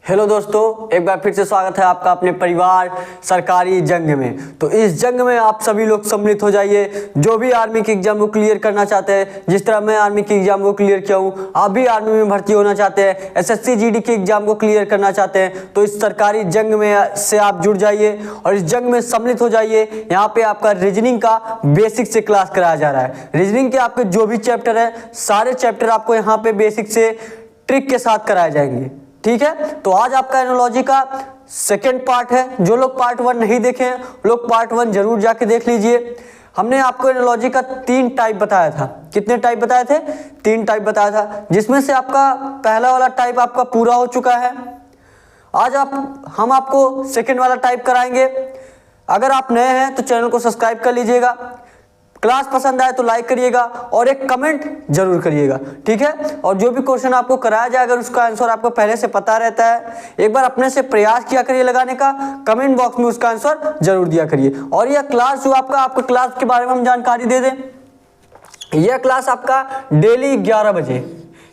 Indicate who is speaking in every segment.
Speaker 1: Hello दोस्तों, एक बार फिर से स्वागत है आपका अपने परिवार सरकारी जंग में। तो इस जंग में आप सभी लोग सम्मिलित हो जाइए, जो भी आर्मी की एग्जाम को क्लियर करना चाहते हैं। जिस तरह मैं आर्मी की एग्जाम को क्लियर किया हूँ, आप भी आर्मी में भर्ती होना चाहते हैं, एसएससी जीडी की एग्जाम को क्लियर करना चाहते हैं, तो इस सरकारी जंग में से आप जुड़ जाइए और इस जंग में सम्मिलित हो जाइए। यहाँ पे आपका रीजनिंग का बेसिक से क्लास कराया जा रहा है। रीजनिंग के आपके जो भी चैप्टर है, सारे चैप्टर आपको यहाँ पे बेसिक से ट्रिक के साथ कराए जाएंगे। ठीक है, तो आज आपका एनालॉजी का सेकेंड पार्ट है। जो लोग पार्ट 1 नहीं देखे हैं, लोग पार्ट 1 जरूर जाके देख लीजिए। हमने आपको एनालॉजी का 3 टाइप बताया था। कितने टाइप बताए थे? 3 टाइप बताया था, जिसमें से आपका पहला वाला टाइप आपका पूरा हो चुका है। आज हम आपको सेकेंड वाला टाइप कराएंगे। अगर आप नए हैं तो चैनल को सब्सक्राइब कर लीजिएगा, क्लास पसंद आए तो लाइक करिएगा और एक कमेंट जरूर करिएगा। ठीक है, और जो भी क्वेश्चन आपको कराया जाए, अगर उसका आंसर आपको पहले से पता रहता है, एक बार अपने से प्रयास किया करिए लगाने का, कमेंट बॉक्स में उसका आंसर जरूर दिया करिए। और यह क्लास जो आपका क्लास के बारे में हम जानकारी दे दें। यह क्लास आपका डेली 11 बजे,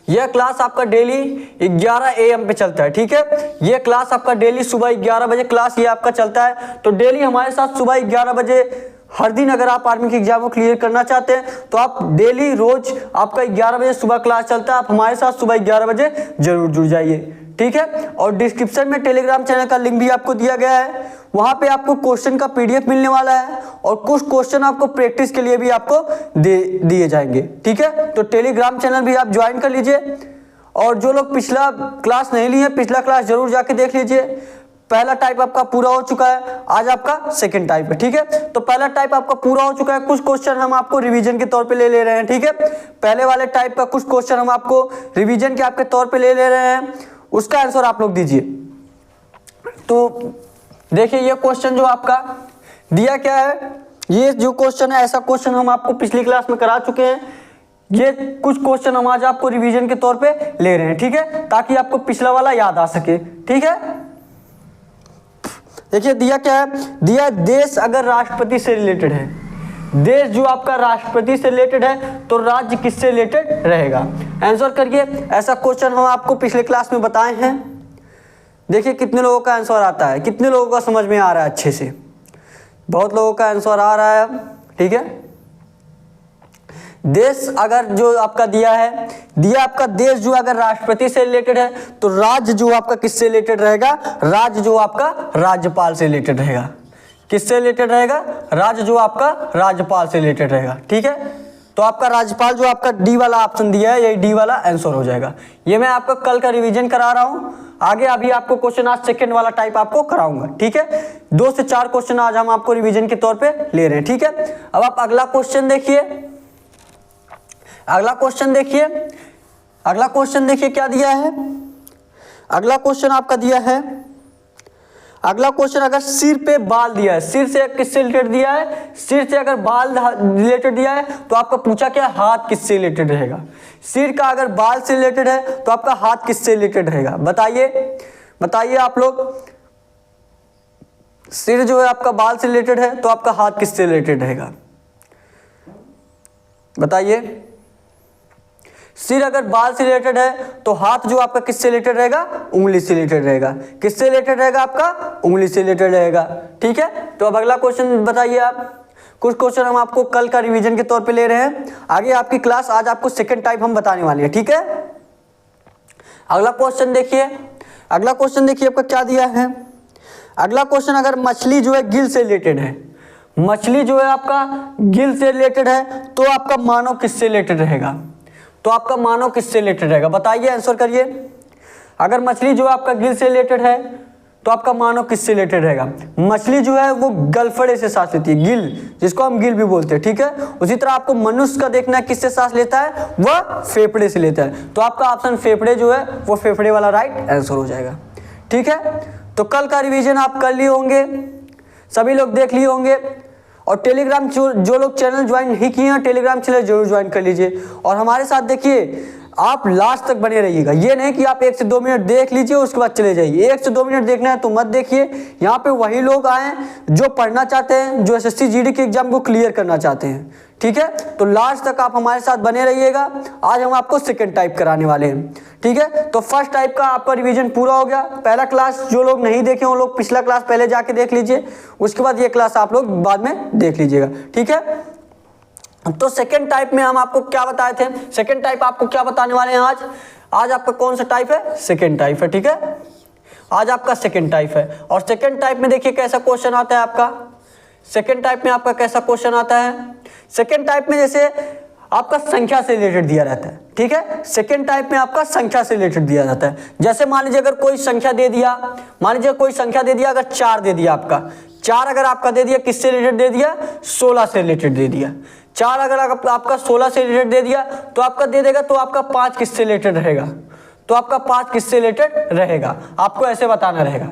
Speaker 1: यह क्लास आपका डेली 11 AM पे चलता है। ठीक है, यह क्लास आपका डेली सुबह 11 बजे क्लास ये आपका चलता है। तो डेली हमारे साथ सुबह 11 बजे हर दिन अगर आप आर्मी की एग्जाम को क्लियर करना चाहते हैं तो आप डेली रोज आपका 11 बजे सुबह क्लास चलता है। आप हमारे साथ सुबह 11 बजे जरूर जुड़ जाइए। ठीक है, और डिस्क्रिप्शन में टेलीग्राम चैनल का लिंक भी आपको दिया गया है। वहां पे आपको क्वेश्चन का PDF मिलने वाला है और कुछ क्वेश्चन आपको प्रैक्टिस के लिए भी आपको दिए जाएंगे। ठीक है, तो टेलीग्राम चैनल भी आप ज्वाइन कर लीजिए। और जो लोग पिछला क्लास नहीं लिए, पिछला क्लास जरूर जाके देख लीजिए। पहला टाइप आपका पूरा हो चुका है, आज आपका सेकंड टाइप है। ठीक है, तो पहला टाइप आपका पूरा हो चुका है। कुछ क्वेश्चन हम आपको रिवीजन के तौर पे ले रहे हैं। ठीक है, पहले वाले टाइप का कुछ क्वेश्चन हम आपको रिवीजन के आपके तौर पे ले रहे हैं, उसका आंसर आप लोग दीजिए। तो देखिए, ये क्वेश्चन जो आपका दिया क्या है, ये जो क्वेश्चन है, ऐसा क्वेश्चन हम आपको पिछली क्लास में करा चुके हैं। ये कुछ क्वेश्चन हम आज आपको रिवीजन के तौर पे ले रहे हैं। ठीक है, ताकि आपको पिछला वाला याद आ सके। ठीक है, देखिए दिया क्या है, दिया देश अगर राष्ट्रपति से रिलेटेड है, देश जो आपका राष्ट्रपति से रिलेटेड है तो राज्य किससे रिलेटेड रहेगा? आंसर करिए। ऐसा क्वेश्चन हम आपको पिछले क्लास में बताए हैं। देखिए कितने लोगों का आंसर आता है, कितने लोगों का समझ में आ रहा है अच्छे से। बहुत लोगों का आंसर आ रहा है। ठीक है, देश अगर जो आपका दिया है, दिया आपका देश जो अगर राष्ट्रपति से रिलेटेड है तो राज्य जो आपका किससे रिलेटेड रहेगा? राज्य जो आपका राज्यपाल से रिलेटेड रहेगा। किससे रिलेटेड रहेगा? राज्य जो आपका राज्यपाल से रिलेटेड रहेगा। ठीक है, तो आपका राज्यपाल जो आपका डी वाला ऑप्शन दिया है, यही डी वाला आंसर हो जाएगा। ये मैं आपका कल का रिवीजन करा रहा हूं। आगे अभी आपको क्वेश्चन आज सेकंड वाला टाइप आपको कराऊंगा। ठीक है, 2 से 4 क्वेश्चन आज हम आपको रिवीजन के तौर पे ले रहे हैं। ठीक है, अब आप अगला क्वेश्चन देखिए। अगला क्वेश्चन देखिए, अगला क्वेश्चन देखिए क्या दिया है। अगला क्वेश्चन आपका दिया है, अगला क्वेश्चन अगर सिर पे बाल दिया है, सिर से किससे रिलेटेड दिया है? सिर से अगर बाल रिलेटेड दिया है तो आपका पूछा क्या, हाथ किससे रिलेटेड रहेगा? सिर का अगर बाल से रिलेटेड है तो आपका हाथ किससे रिलेटेड रहेगा? बताइए, बताइए आप लोग। सिर जो है आपका बाल से रिलेटेड है तो आपका हाथ किससे रिलेटेड रहेगा? बताइए। सिर अगर बाल से रिलेटेड है तो हाथ जो आपका किससे रिलेटेड रहेगा? उंगली से रिलेटेड रहेगा। किससे रिलेटेड रहेगा? आपका उंगली से रिलेटेड रहेगा। ठीक है, तो अब अगला क्वेश्चन बताइए आप। कुछ क्वेश्चन हम आपको कल का रिवीजन के तौर पे ले रहे हैं। आगे आपकी क्लास आज आपको सेकंड टाइप हम बताने वाले हैं। ठीक है, अगला क्वेश्चन देखिए। अगला क्वेश्चन देखिए आपका क्या दिया है। अगला क्वेश्चन अगर मछली जो है गिल से रिलेटेड है, मछली जो है आपका गिल से रिलेटेड है तो आपका मानव किससे रिलेटेड रहेगा? तो आपका मानव किससे रिलेटेड रहेगा? बताइए, आंसर करिए। अगर मछली जो आपका गिल से रिलेटेड है तो आपका मानव किससे रिलेटेड रहेगा? मछली जो है वो गलफड़े से सांस लेती है, गिल, जिसको हम गिल भी बोलते हैं। ठीक है, उसी तरह आपको मनुष्य का देखना है किससे सांस लेता है, वह फेफड़े से लेता है। तो आपका ऑप्शन फेफड़े जो है वो फेफड़े वाला राइट आंसर हो जाएगा। ठीक है, तो कल का रिवीजन आप कर लिए होंगे, सभी लोग देख लिए होंगे। और टेलीग्राम जो लोग चैनल ज्वाइन नहीं किए हैं, टेलीग्राम चैनल जरूर ज्वाइन कर लीजिए। और हमारे साथ देखिए आप लास्ट तक बने रहिएगा। ये नहीं कि आप 1 से 2 मिनट देख लीजिए उसके बाद चले जाइए। 1 से 2 मिनट देखना है तो मत देखिए। यहाँ पे वही लोग आए जो पढ़ना चाहते हैं, जो एसएससी जीडी के एग्जाम को क्लियर करना चाहते हैं, ठीक है। तो लास्ट तक आप हमारे साथ बने रहिएगा। आज हम आपको सेकंड टाइप कराने वाले हैं, ठीक है। तो फर्स्ट टाइप का आपका रिवीजन पूरा हो गया। पहला क्लास जो लोग नहीं देखे वो लोग पिछला क्लास पहले जाके देख लीजिए, उसके बाद ये क्लास आप लोग बाद में देख लीजिएगा, ठीक है। तो सेकंड टाइप में हम आपको क्या बताए थे, सेकंड टाइप आपको क्या बताने वाले हैं आज आपका कौन सा टाइप है, सेकंड टाइप है, ठीक है। आज आपका सेकंड टाइप है। और सेकंड टाइप में देखिए कैसा क्वेश्चन आता है आपका। सेकंड टाइप में आपका कैसा क्वेश्चन आता है, सेकंड टाइप में जैसे आपका संख्या से रिलेटेड दिया रहता है, ठीक है। सेकंड टाइप में आपका संख्या से रिलेटेड दिया जाता है। जैसे मान लीजिए अगर कोई संख्या दे दिया, मान लीजिए कोई संख्या दे दिया, अगर 4 दे दिया, आपका 4 अगर आपका दे दिया, किससे रिलेटेड दे दिया, 16 से रिलेटेड दे दिया। 4 अगर आपका 16 से रिलेटेड दे दिया तो आपका दे देगा, तो आपका 5 किससे रिलेटेड रहेगा, तो आपका 5 किससे रिलेटेड रहेगा, आपको ऐसे बताना रहेगा।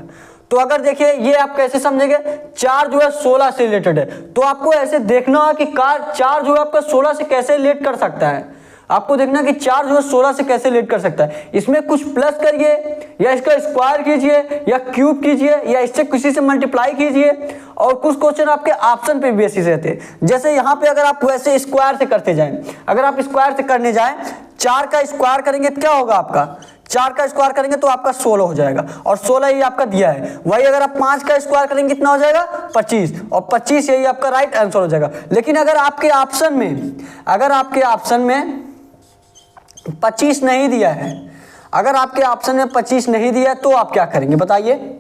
Speaker 1: तो अगर देखिए ये आप कैसे समझेंगे, 4 जो है 16 से रिलेटेड है, तो आपको ऐसे देखना है कि 4 जो है आपका 16 से कैसे रिलेट कर सकता है। आपको देखना कि 4 जो है 16 से कैसे रिलेट कर सकता है। इसमें कुछ प्लस करिए या इसका स्क्वायर कीजिए या क्यूब कीजिए या इससे किसी से मल्टीप्लाई कीजिए। और कुछ क्वेश्चन आपके ऑप्शन पे बेसिस रहते हैं। जैसे यहाँ पे अगर आप वैसे स्क्वायर से करते जाएं, अगर आप स्क्वायर से करने जाएं, 4 का स्क्वायर करेंगे तो क्या होगा आपका, 4 का स्क्वायर करेंगे तो आपका 16 हो जाएगा, और 16 ही आपका दिया है। वही अगर आप 5 का स्क्वायर करेंगे कितना हो जाएगा, 25, और 25 यही आपका राइट आंसर हो जाएगा। लेकिन अगर आपके ऑप्शन में 25 नहीं दिया है, अगर आपके ऑप्शन में 25 नहीं दिया है तो आप क्या करेंगे बताइए।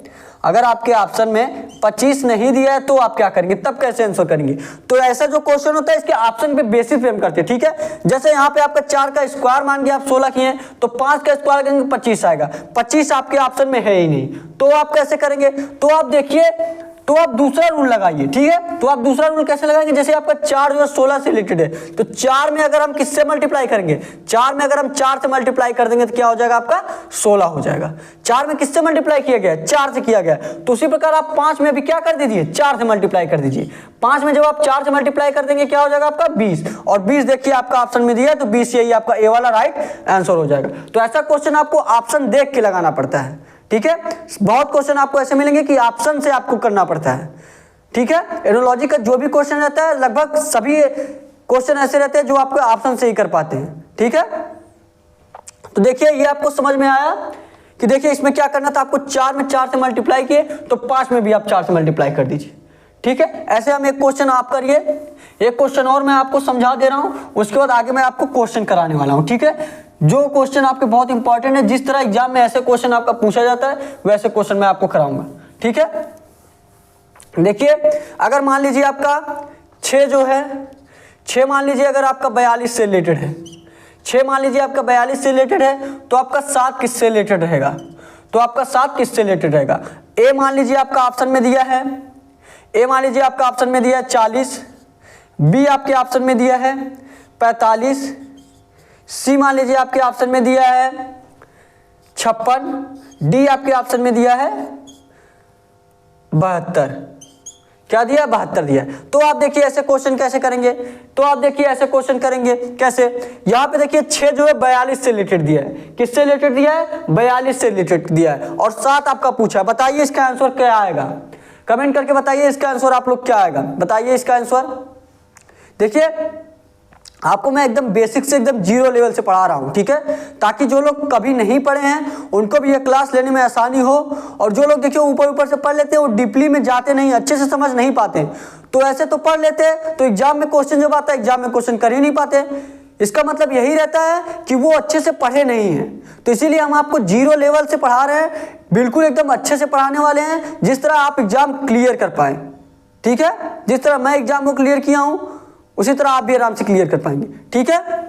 Speaker 1: अगर आपके ऑप्शन में 25 नहीं दिया है तो आप क्या करेंगे, तब कैसे आंसर करेंगे। तो ऐसा जो क्वेश्चन होता है इसके ऑप्शन पे बेसिस पे हम करते हैं, ठीक है। जैसे यहाँ पे आपका 4 का स्क्वायर मान के आप 16 किए, तो 5 का स्क्वायर करेंगे 25 आएगा। 25 आपके ऑप्शन में है ही नहीं, तो आप कैसे करेंगे। तो आप देखिए, तो आप दूसरा रूल लगाइए, ठीक है। तो आप दूसरा रूल कैसे लगाएंगे, जैसे आपका 4 जो है 16 से रिलेटेड है, तो 4 में अगर हम किससे मल्टीप्लाई करेंगे, 4 में अगर हम 4 से मल्टीप्लाई कर देंगे तो क्या हो जाएगा आपका 16 हो जाएगा। 4 में किससे मल्टीप्लाई किया गया, 4 से किया गया। तो उसी प्रकार आप 5 में भी क्या कर दीजिए, 4 से मल्टीप्लाई कर दीजिए। 5 में जब आप 4 से मल्टीप्लाई कर देंगे क्या हो जाएगा आपका 20, और 20 देखिए आपका ऑप्शन में दिया है, तो 20 यही आपका ए वाला राइट आंसर हो जाएगा। तो ऐसा क्वेश्चन आपको ऑप्शन देख के लगाना पड़ता है, ठीक है। बहुत क्वेश्चन आपको ऐसे मिलेंगे कि ऑप्शन से आपको करना पड़ता है, ठीक है। एनोलॉजी का जो भी क्वेश्चन रहता है लगभग सभी क्वेश्चन ऐसे रहते हैं जो आपको ऑप्शन से ही कर पाते हैं, ठीक है। तो देखिए ये आपको समझ में आया कि देखिए इसमें क्या करना था, आपको 4 में 4 से मल्टीप्लाई किए, तो 5 में भी आप 4 से मल्टीप्लाई कर दीजिए, ठीक है। ऐसे हम एक क्वेश्चन आप करिए, एक क्वेश्चन और मैं आपको समझा दे रहा हूं, उसके बाद आगे मैं आपको क्वेश्चन कराने वाला हूं, ठीक है। जो क्वेश्चन आपके बहुत इंपॉर्टेंट है, जिस तरह एग्जाम में ऐसे क्वेश्चन आपका पूछा जाता है वैसे क्वेश्चन मैं आपको कराऊंगा, ठीक है। देखिए अगर मान लीजिए आपका 6 जो है, 6 मान लीजिए अगर आपका 42 से रिलेटेड है, 6 मान लीजिए आपका 42 से रिलेटेड है, तो आपका 7 किससे रिलेटेड रहेगा, तो आपका 7 किससे रिलेटेड रहेगा। ए मान लीजिए आपका ऑप्शन में दिया है, ए मान लीजिए आपका ऑप्शन में दिया है 40, बी आपके ऑप्शन में दिया है 45, सी मान लीजिए आपके ऑप्शन में दिया है 56, डी आपके ऑप्शन में दिया है 72। क्या दिया, 72 दिया। तो आप देखिए ऐसे क्वेश्चन कैसे करेंगे, तो आप देखिए ऐसे क्वेश्चन करेंगे कैसे। यहाँ पे देखिए 6 जो है 42 से रिलेटेड दिया है, किससे रिलेटेड दिया है, 42 से रिलेटेड दिया है, और 7 आपका पूछा है। बताइए इसका आंसर क्या आएगा, कमेंट करके बताइए इसका आंसर आप लोग क्या आएगा, बताइए इसका आंसर। देखिए आपको मैं एकदम बेसिक से एकदम जीरो लेवल से पढ़ा रहा हूँ, ठीक है, ताकि जो लोग कभी नहीं पढ़े हैं उनको भी ये क्लास लेने में आसानी हो, और जो लोग देखिए ऊपर ऊपर से पढ़ लेते हैं वो डीपली में जाते नहीं, अच्छे से समझ नहीं पाते। तो ऐसे तो पढ़ लेते हैं, तो एग्जाम में क्वेश्चन जब आता है एग्जाम में क्वेश्चन कर ही नहीं पाते। इसका मतलब यही रहता है कि वो अच्छे से पढ़े नहीं हैं। तो इसीलिए हम आपको जीरो लेवल से पढ़ा रहे हैं, बिल्कुल एकदम अच्छे से पढ़ाने वाले हैं, जिस तरह आप एग्जाम क्लियर कर पाए, ठीक है। जिस तरह मैं एग्जाम को क्लियर किया हूँ उसी तरह आप भी आराम से क्लियर कर पाएंगे, ठीक है।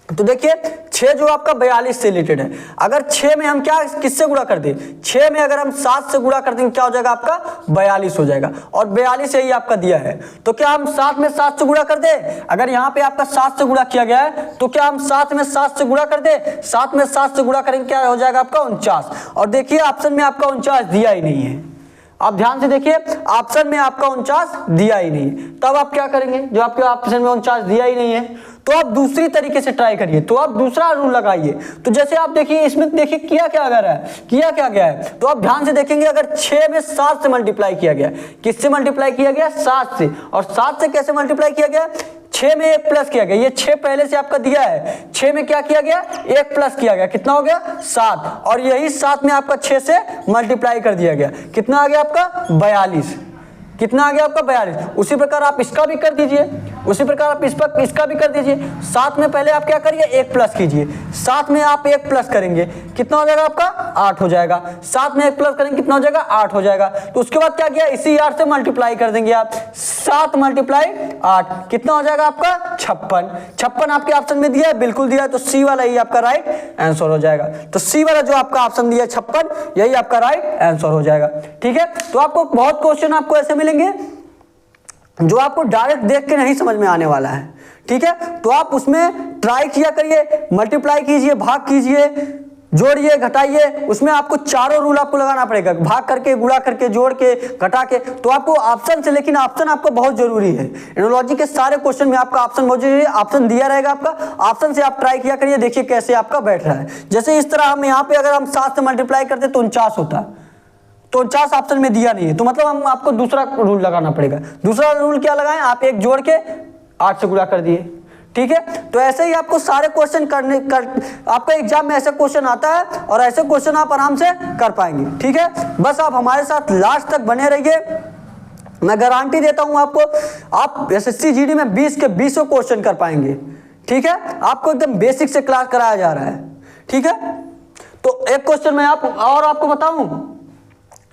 Speaker 1: तो देखिए 6 जो आपका 42 से रिलेटेड है, अगर 6 में हम क्या किससे गुणा कर दें, 6 में अगर हम 7 से गुणा कर देंगे क्या हो जाएगा आपका 42 हो जाएगा, और 42 यही आपका दिया है। तो क्या हम 7 में 7 से गुणा कर दें, अगर यहाँ पे आपका 7 से गुणा किया गया है तो क्या हम 7 में 7 से गुणा कर दें, 7 में 7 से गुणा करेंगे क्या हो जाएगा आपका 49। और देखिए ऑप्शन में आपका 49 दिया ही नहीं है, आप ध्यान से देखिए ऑप्शन में आपका 49 दिया ही नहीं, तब आप क्या करेंगे, जो आपके ऑप्शन में 49 दिया ही नहीं है तो आप दूसरी तरीके से ट्राई करिए, तो आप दूसरा रूल लगाइए। तो जैसे आप देखिए इसमें देखिए किया क्या गया है, तो आप ध्यान से देखेंगे अगर 6 में 7 से मल्टीप्लाई किया गया, किससे मल्टीप्लाई किया गया, 7 से, और 7 से कैसे मल्टीप्लाई किया गया, 6 में 1 प्लस किया गया, ये 6 पहले से आपका दिया है, 6 में क्या किया गया, 1 प्लस किया गया, कितना हो गया 7, और यही 7 में आपका 6 से मल्टीप्लाई कर दिया गया, कितना आ गया आपका 42, कितना आ गया आपका 42। उसी प्रकार आप इसका भी कर दीजिए, उसी प्रकार आप इसका भी कर दीजिए। 7 में पहले आप क्या करिए, 1 प्लस कीजिए, 7 में आप 1 प्लस करेंगे कितना हो जाएगा आपका 8 हो जाएगा, 7 में 1 प्लस करेंगे कितना हो जाएगा 8 हो जाएगा। तो उसके बाद क्या किया, इसी 8 से मल्टीप्लाई कर देंगे आप, 7 मल्टीप्लाई 8 कितना हो जाएगा आपका 56 आपके ऑप्शन में दिया है, बिल्कुल दिया है, तो सी वाला ही आपका राइट आंसर हो जाएगा। तो सी वाला जो आपका ऑप्शन दिया है 56, यही आपका राइट आंसर हो जाएगा। ठीक है, तो आपको बहुत क्वेश्चन आपको ऐसे मिलेंगे जो आपको डायरेक्ट देख के नहीं समझ में आने वाला है। ठीक है, तो आप उसमें ट्राई किया करिए, मल्टीप्लाई कीजिए, भाग कीजिए, जोड़िए, घटाइए, उसमें आपको चारों रूल आपको लगाना पड़ेगा, भाग करके, गुणा करके, जोड़ के, घटा के। तो आपको ऑप्शन से, लेकिन ऑप्शन आपको बहुत जरूरी है, एनालॉजी के सारे क्वेश्चन में आपका ऑप्शन बहुत जरूरी है, ऑप्शन दिया रहेगा आपका, ऑप्शन से आप ट्राई किया करिए, देखिए कैसे आपका बैठ रहा है। जैसे इस तरह हम यहाँ पे अगर हम 7 से मल्टीप्लाई करते तो 49 होता, तो 49 ऑप्शन में दिया नहीं है, तो मतलब हम आपको दूसरा रूल लगाना पड़ेगा। दूसरा रूल क्या लगाएं, आप 1 जोड़ के 8 से गुणा कर दिए। ठीक है, तो ऐसे ही आपको सारे क्वेश्चन आपका एग्जाम में ऐसे क्वेश्चन आता है और ऐसे क्वेश्चन आप आराम से कर पाएंगे। ठीक है, बस आप हमारे साथ लास्ट तक बने रहिए, मैं गारंटी देता हूं आपको, आप एसएससी जीडी में 20 के 20 क्वेश्चन कर पाएंगे। ठीक है, आपको एकदम बेसिक से क्लास कराया जा रहा है। ठीक है, तो एक क्वेश्चन मैं आपको बताऊं,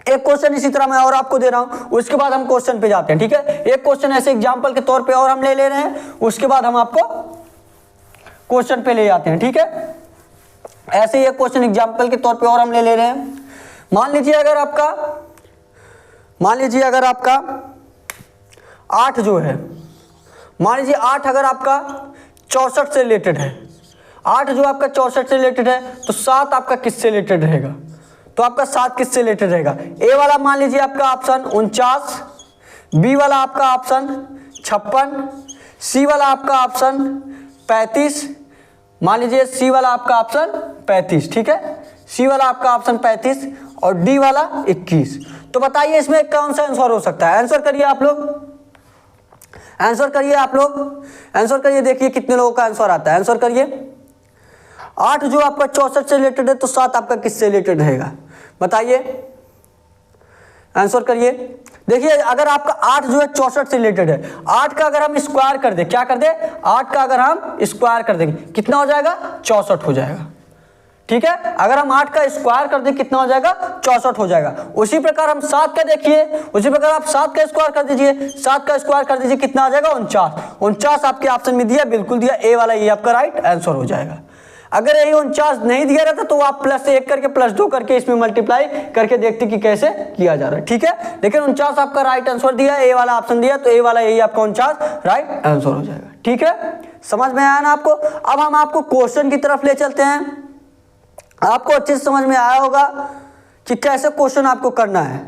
Speaker 1: एक क्वेश्चन इसी तरह मैं और आपको दे रहा हूं, उसके बाद हम क्वेश्चन पे जाते हैं। ठीक है, एक क्वेश्चन ऐसे एग्जांपल के तौर पे और हम ले रहे हैं, उसके बाद हम आपको क्वेश्चन पे ले जाते हैं। ठीक है, ऐसे ही एक क्वेश्चन एग्जांपल के तौर पे और हम ले रहे हैं। मान लीजिए अगर आपका 8 जो है, मान लीजिए 8 अगर आपका 64 से रिलेटेड है, 8 जो आपका 64 से रिलेटेड है, तो 7 आपका किससे रिलेटेड रहेगा, तो आपका 7 किससे रिलेटेड रहेगा, ए वाला मान लीजिए आपका ऑप्शन 49, बी वाला आपका ऑप्शन 56, सी वाला आपका ऑप्शन 35, मान लीजिए सी वाला आपका ऑप्शन 35। ठीक है, सी वाला आपका ऑप्शन 35 और डी वाला 21। तो बताइए इसमें कौन सा आंसर हो सकता है, आंसर करिए आप लोग, आंसर करिए, देखिए कितने लोगों का आंसर आता है, आंसर करिए। 8 जो आपका 64 से रिलेटेड है, तो 7 आपका किससे रिलेटेड रहेगा, बताइए, आंसर करिए। देखिए अगर आपका 8 जो है 64 से रिलेटेड है, 8 का अगर हम स्क्वायर कर दे, क्या कर दे, 8 का अगर हम स्क्वायर कर देंगे कितना हो जाएगा 64 हो जाएगा। ठीक है, अगर हम 8 का स्क्वायर कर दे कितना हो जाएगा 64 हो जाएगा। उसी प्रकार हम 7 का देखिए, उसी प्रकार आप 7 का स्क्वायर कर दीजिए, 7 का स्क्वायर कर दीजिए कितना आ जाएगा 49 आपके ऑप्शन में दिया, बिल्कुल दिया, ए वाला ये आपका राइट आंसर हो जाएगा। अगर यही 49 नहीं दिया रहता तो आप +1 करके +2 करके इसमें मल्टीप्लाई करके देखते कि कैसे किया जा रहा है। ठीक है, लेकिन 49 आपका राइट आंसर दिया, ए वाला ऑप्शन दिया, तो ए वाला यही आपका 49 राइट आंसर हो जाएगा। ठीक है, समझ में आया ना आपको। अब हम आपको क्वेश्चन की तरफ ले चलते हैं, आपको अच्छे से समझ में आया होगा कि कैसे क्वेश्चन आपको करना है।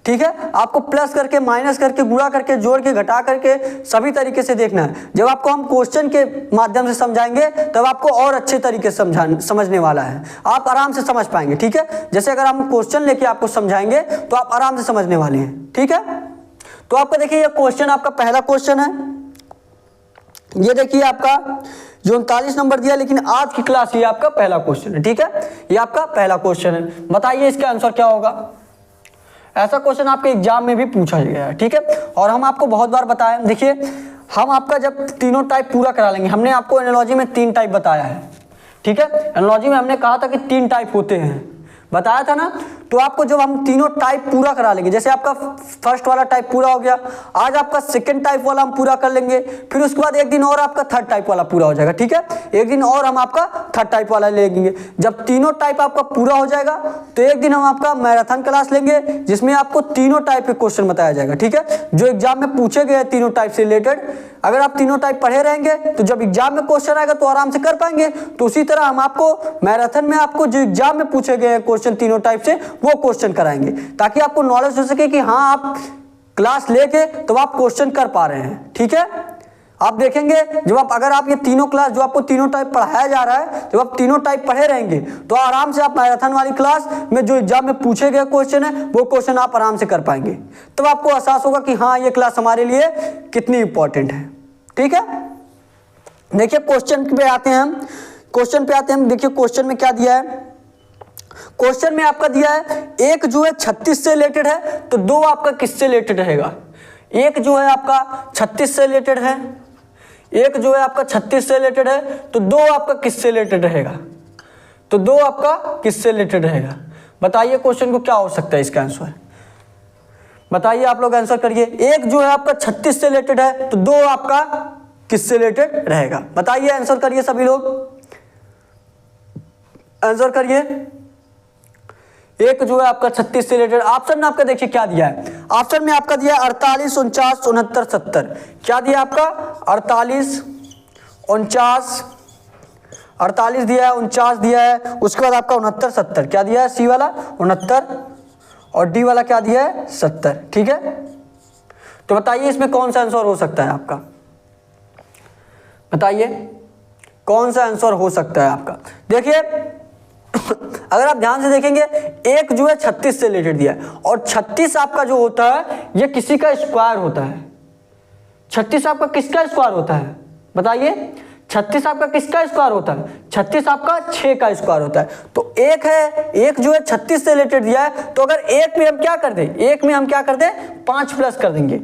Speaker 1: ठीक है, आपको प्लस करके, माइनस करके, गुणा करके, जोड़ के, घटा करके सभी तरीके से देखना है। जब आपको हम क्वेश्चन के माध्यम से समझाएंगे तब आपको और अच्छे तरीके से समझने वाला है, आप आराम से समझ पाएंगे। ठीक है, जैसे अगर हम क्वेश्चन लेके आपको समझाएंगे तो आप आराम से समझने वाले हैं। ठीक है, तो आपका देखिए ये क्वेश्चन आपका पहला क्वेश्चन है, ये देखिए आपका जो 39 नंबर दिया, लेकिन आज की क्लास ये आपका पहला क्वेश्चन है। ठीक है, ये आपका पहला क्वेश्चन है, बताइए इसका आंसर क्या होगा। ऐसा क्वेश्चन आपके एग्जाम में भी पूछा गया है। ठीक है, और हम आपको बहुत बार बताया, देखिए हम आपका जब तीनों टाइप पूरा करा लेंगे, हमने आपको एनालॉजी में 3 टाइप बताया है। ठीक है, एनालॉजी में हमने कहा था कि 3 टाइप होते हैं, बताया था ना। तो आपको जब हम तीनों टाइप पूरा करा लेंगे, जैसे आपका फर्स्ट वाला टाइप पूरा हो गया, आज आपका सेकंड टाइप वाला हम पूरा कर लेंगे, फिर उसके बाद एक दिन और आपका थर्ड टाइप वाला पूरा हो जाएगा। ठीक है, एक दिन और हम आपका थर्ड टाइप वाला लेंगे। जब तीनों टाइप आपका पूरा हो जाएगा तो एक दिन हम आपका मैराथन क्लास लेंगे, जिसमें आपको तीनों टाइप के क्वेश्चन बताया जाएगा। ठीक है, जो एग्जाम में पूछे गए तीनों टाइप से रिलेटेड, अगर आप तीनों टाइप पढ़े रहेंगे तो जब एग्जाम में क्वेश्चन आएगा तो आराम से कर पाएंगे। तो उसी तरह हम आपको मैराथन में आपको जो एग्जाम में पूछे गए क्वेश्चन तीनों टाइप से वो क्वेश्चन कराएंगे, ताकि आपको नॉलेज हो सके कि हाँ आप क्लास लेके तो आप क्वेश्चन कर पा रहे हैं। ठीक है, आप देखेंगे जब आप अगर आप ये तीनों क्लास जो आपको तीनों टाइप पढ़ाया जा रहा है, जब आप तीनों टाइप पढ़े रहेंगे तो आराम से आप मैराथन वाली क्लास में जो एग्जाम में पूछे गए क्वेश्चन है वो क्वेश्चन आप आराम से कर पाएंगे। तब आपको एहसास होगा कि हाँ ये क्लास हमारे लिए कितनी इंपॉर्टेंट है। ठीक है, देखिए क्वेश्चन पे आते हैं हम। देखिए क्वेश्चन में क्या दिया है। क्वेश्चन में आपका दिया है एक जो है 36 से रिलेटेड है, तो दो आपका किससे रिलेटेड रहेगा। एक जो है आपका 36 से रिलेटेड है, एक जो है आपका 36 से रिलेटेड है, तो दो आपका किससे रिलेटेड रहेगा, तो दो आपका किससे रिलेटेड रहेगा। बताइए क्वेश्चन को क्या हो सकता है इसका आंसर, बताइए आप लोग आंसर करिए। एक जो है आपका 36 से रिलेटेड है, तो दो आपका किससे रिलेटेड रहेगा। बताइए आंसर करिए, सभी लोग आंसर करिए। एक जो है आपका 36 से रिलेटेड, ऑप्शन में आपका देखिए क्या दिया है। ऑप्शन में आपका दिया 48, 49, 69, 70। क्या दिया आपका 48, 49, 48 दिया है, 49 दिया है, उसके बाद आपका 69, 70 क्या दिया है, सी वाला 69 और डी वाला क्या दिया है 70। ठीक है, तो बताइए इसमें कौन सा आंसर हो सकता है आपका, बताइए कौन सा आंसर हो सकता है आपका। देखिए अगर आप ध्यान से देखेंगे एक जो है 36 से रिलेटेड दिया है और 36 आपका जो होता है ये किसी का स्क्वायर होता है। 36 आपका किसका स्क्वायर होता है, बताइए 36 आपका किसका स्क्वायर होता है, 36 आपका 6 का स्क्वायर होता है। तो एक है, एक जो है 36 से रिलेटेड दिया है, तो अगर एक में हम क्या कर दें, एक में हम क्या कर दें 5 प्लस कर देंगे।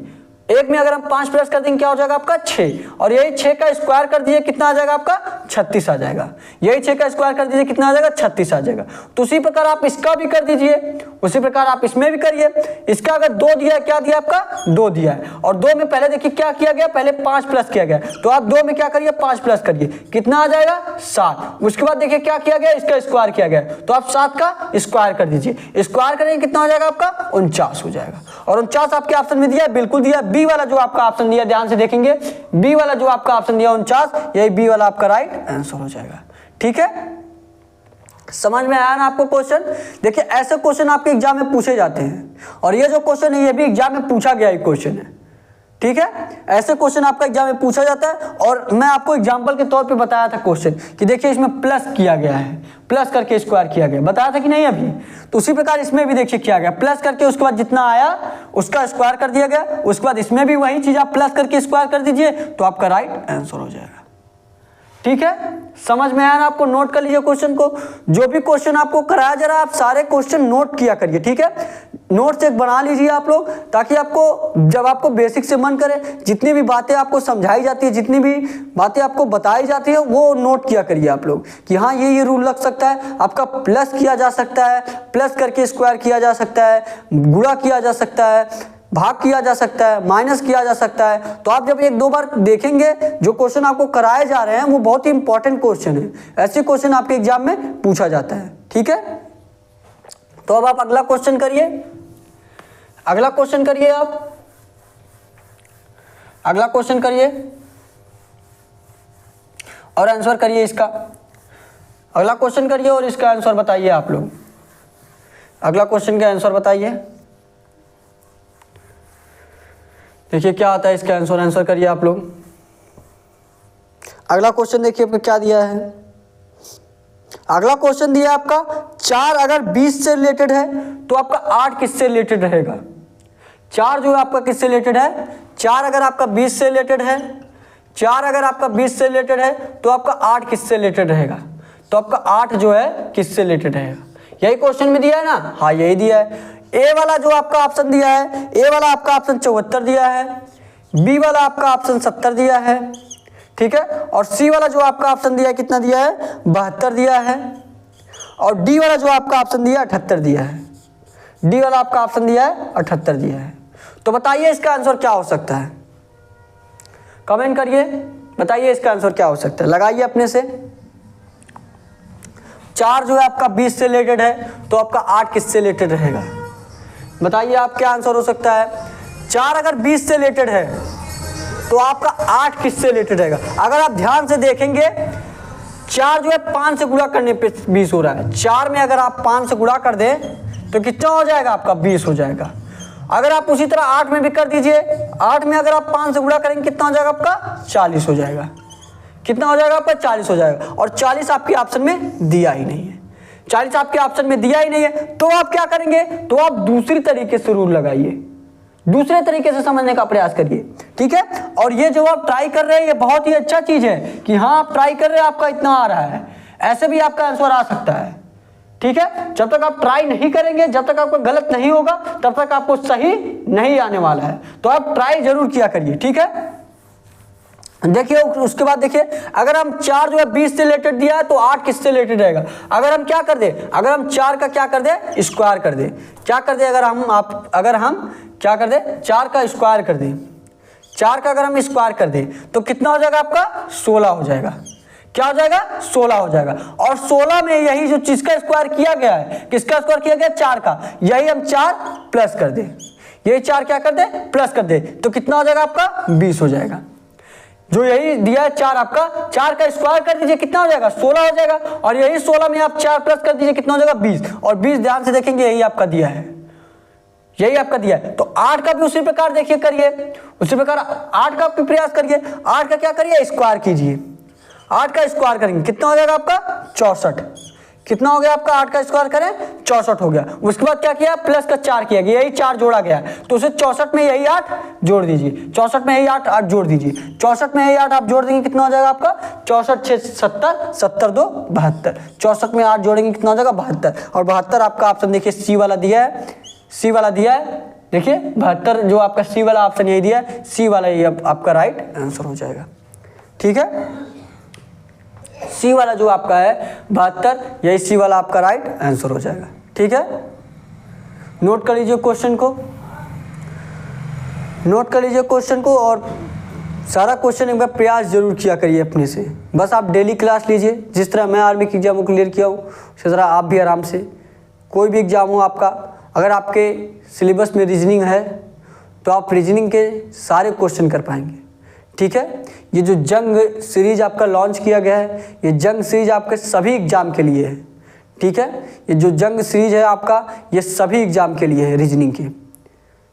Speaker 1: एक में अगर हम 5 प्लस कर देंगे क्या हो जाएगा आपका 6, और यही 6 का स्क्वायर कर दीजिए कितना आ जाएगा आपका 36 आ जाएगा। यही 6 का स्क्वायर कर दीजिए कितना आ जाएगा 36 आ जाएगा। तो उसी प्रकार आप इसका भी कर दीजिए, उसी प्रकार आप इसमें भी करिए। इसका अगर 2 दिया है, क्या दिया आपका 2 दिया है, और 2 में पहले देखिए क्या किया गया, पहले 5 प्लस किया गया, तो आप 2 में क्या करिए 5 प्लस करिए, कितना आ जाएगा 7। उसके बाद देखिए क्या किया गया, इसका स्क्वायर किया गया, तो आप 7 का स्क्वायर कर दीजिए। स्क्वायर करेंगे कितना हो जाएगा आपका 49 हो जाएगा। और 49 आपके ऑप्शन में दिया है, बिल्कुल दिया है। बी वाला जो आपका ऑप्शन दिया, ध्यान से देखेंगे बी वाला जो आपका ऑप्शन दिया 49, यही बी वाला आपका राइट आंसर हो जाएगा। ठीक है, समझ में आया ना आपको क्वेश्चन। देखिए ऐसे क्वेश्चन आपके एग्जाम में पूछे जाते हैं, और ये जो क्वेश्चन है ये भी एग्जाम में पूछा गया क्वेश्चन है। ठीक है, ऐसे क्वेश्चन आपका एग्जाम में पूछा जाता है, और मैं आपको एग्जांपल के तौर पे बताया था क्वेश्चन कि देखिए इसमें प्लस किया गया है, प्लस करके स्क्वायर किया गया, बताया था कि नहीं अभी। तो उसी प्रकार इसमें भी देखिए किया गया, प्लस करके उसके बाद जितना आया उसका स्क्वायर कर दिया गया। उसके बाद इसमें भी वही चीज आप प्लस करके स्क्वायर कर दीजिए, तो आपका राइट आंसर हो जाएगा। ठीक है, समझ में आया ना आपको। नोट कर लीजिए क्वेश्चन को, जो भी क्वेश्चन आपको कराया जा रहा है आप सारे क्वेश्चन नोट किया करिए। ठीक है, नोट्स एक बना लीजिए आप लोग, ताकि आपको जब आपको बेसिक से मन करे, जितनी भी बातें आपको समझाई जाती है, जितनी भी बातें आपको बताई जाती है, वो नोट किया करिए आप लोग कि हाँ ये रूल लग सकता है आपका, प्लस किया जा सकता है, प्लस करके स्क्वायर किया जा सकता है, गुणा किया जा सकता है, भाग किया जा सकता है, माइनस किया जा सकता है। तो आप जब 1-2 बार देखेंगे जो क्वेश्चन आपको कराए जा रहे हैं वो बहुत ही इंपॉर्टेंट क्वेश्चन है, ऐसे क्वेश्चन आपके एग्जाम में पूछा जाता है। ठीक है, तो अब आप अगला क्वेश्चन करिए, अगला क्वेश्चन करिए, आप अगला क्वेश्चन करिए और आंसर करिए इसका। अगला क्वेश्चन करिए और इसका आंसर बताइए आप लोग। अगला क्वेश्चन का आंसर बताइए, देखिए क्या आता है इसका आंसर, आंसर करिए आप लोग। अगला क्वेश्चन देखिए आपको क्या दिया है। अगला क्वेश्चन दिया आपका 4 अगर 20 से रिलेटेड है तो आपका 8 किससे रिलेटेड रहेगा। 4 जो है आपका किससे रिलेटेड है, 4 अगर आपका 20 से रिलेटेड है, 4 अगर आपका 20 से रिलेटेड है तो आपका 8 किससे रिलेटेड रहेगा, तो आपका 8 जो है किससे रिलेटेड रहेगा। यही क्वेश्चन में दिया है ना, हाँ यही दिया है। ए वाला जो आपका ऑप्शन दिया है, ए वाला आपका ऑप्शन 74 दिया है, बी वाला आपका ऑप्शन 70 दिया है, ठीक है, और सी वाला जो आपका ऑप्शन दिया है कितना दिया है 72 दिया है, और डी वाला जो आपका ऑप्शन दिया है 78 दिया है। डी वाला आपका ऑप्शन दिया है 78 दिया है। तो बताइए इसका आंसर क्या हो सकता है, कमेंट करिए, बताइए इसका आंसर क्या हो सकता है, लगाइए अपने से। 4 जो है आपका 20 से रिलेटेड है तो आपका 8 किससे रिलेटेड रहेगा, बताइए आप क्या आंसर हो सकता है। 4 अगर 20 से रिलेटेड है तो आपका 8 किससे रिलेटेड रहेगा। अगर आप ध्यान से देखेंगे 4 जो है 5 से गुणा करने पे 20 हो रहा है, 4 में अगर आप 5 से गुणा कर दें तो कितना हो जाएगा आपका 20 हो जाएगा। अगर आप उसी तरह 8 में भी कर दीजिए, 8 में अगर आप 5 से गुणा करेंगे कितना हो जाएगा आपका 40 हो जाएगा। कितना हो जाएगा आपका 40 हो जाएगा। और 40 आपके ऑप्शन में दिया ही नहीं है, 40 आपके ऑप्शन में दिया ही नहीं है, तो आप क्या करेंगे, तो आप दूसरी तरीके से रूल लगाइए, दूसरे तरीके से समझने का प्रयास करिए, ठीक है। और ये जो आप ट्राई कर रहे हैं ये बहुत ही अच्छा चीज है कि हाँ आप ट्राई कर रहे हैं, आपका इतना आ रहा है, ऐसे भी आपका आंसर आ सकता है, ठीक है। जब तक आप ट्राई नहीं करेंगे, जब तक आपका गलत नहीं होगा, तब तक आपको सही नहीं आने वाला है। तो आप ट्राई जरूर किया करिए, ठीक है। देखिए उसके बाद देखिए, अगर हम 4 जो है 20 से रिलेटेड दिया है तो 8 किससे रिलेटेड रहेगा। अगर हम क्या कर दे, अगर हम 4 का क्या कर दे, स्क्वायर कर दे, क्या कर दे, अगर हम क्या कर दे, 4 का स्क्वायर कर दे, 4 का अगर हम स्क्वायर कर दे तो कितना हो जाएगा आपका 16 हो जाएगा। क्या हो जाएगा 16 हो जाएगा। और 16 में यही जो चीज का स्क्वायर किया गया है, किसका स्क्वायर किया गया 4 का, यही हम 4 प्लस कर दे, यही 4 क्या कर दे प्लस कर दे, तो कितना हो जाएगा आपका 20 हो जाएगा। जो यही दिया है 4 आपका, 4 का स्क्वायर कर दीजिए कितना हो जाएगा 16 हो जाएगा। और यही 16 में आप 4 प्लस कर दीजिए कितना हो जाएगा 20। और 20 ध्यान से देखेंगे यही आपका दिया है, यही आपका दिया है। तो 8 का भी उसी प्रकार देखिए करिए, उसी प्रकार 8 का भी प्रयास करिए। 8 का क्या करिए स्क्वायर कीजिए, 8 का स्क्वायर करेंगे कितना हो जाएगा आपका 64। कितना हो गया आपका 8 का स्क्वायर करें 64 हो गया। उसके बाद क्या किया प्लस का 4 किया गया, यही 4 जोड़ा गया तो उसे 64 में यही 8 जोड़ दीजिए, 64 में यही 8 जोड़ दीजिए, 64 में यही 8 आप जोड़ देंगे कितना हो जाएगा आपका 64 6 70 70 2 72। 64 में 8 जोड़ेंगे कितना हो जाएगा 72। और 72 आपका ऑप्शन देखिए सी वाला दिया है, सी वाला दिया है, देखिए 72 जो आपका सी वाला ऑप्शन यही दिया है, सी वाला ये आपका राइट आंसर हो जाएगा, ठीक है। सी वाला जो आपका है 72, यही सी वाला आपका राइट आंसर हो जाएगा, ठीक है। नोट कर लीजिए क्वेश्चन को, नोट कर लीजिए क्वेश्चन को, और सारा क्वेश्चन एक बार प्रयास जरूर किया करिए अपने से। बस आप डेली क्लास लीजिए, जिस तरह मैं आर्मी की एग्जाम को क्लियर किया हूँ उसी तरह आप भी आराम से, कोई भी एग्जाम हो आपका, अगर आपके सिलेबस में रीजनिंग है तो आप रीजनिंग के सारे क्वेश्चन कर पाएंगे, ठीक है। ये जो जंग सीरीज आपका लॉन्च किया गया है, ये जंग सीरीज आपके सभी एग्जाम के लिए है, ठीक है। ये जो जंग सीरीज है आपका ये सभी एग्जाम के लिए है रीजनिंग की,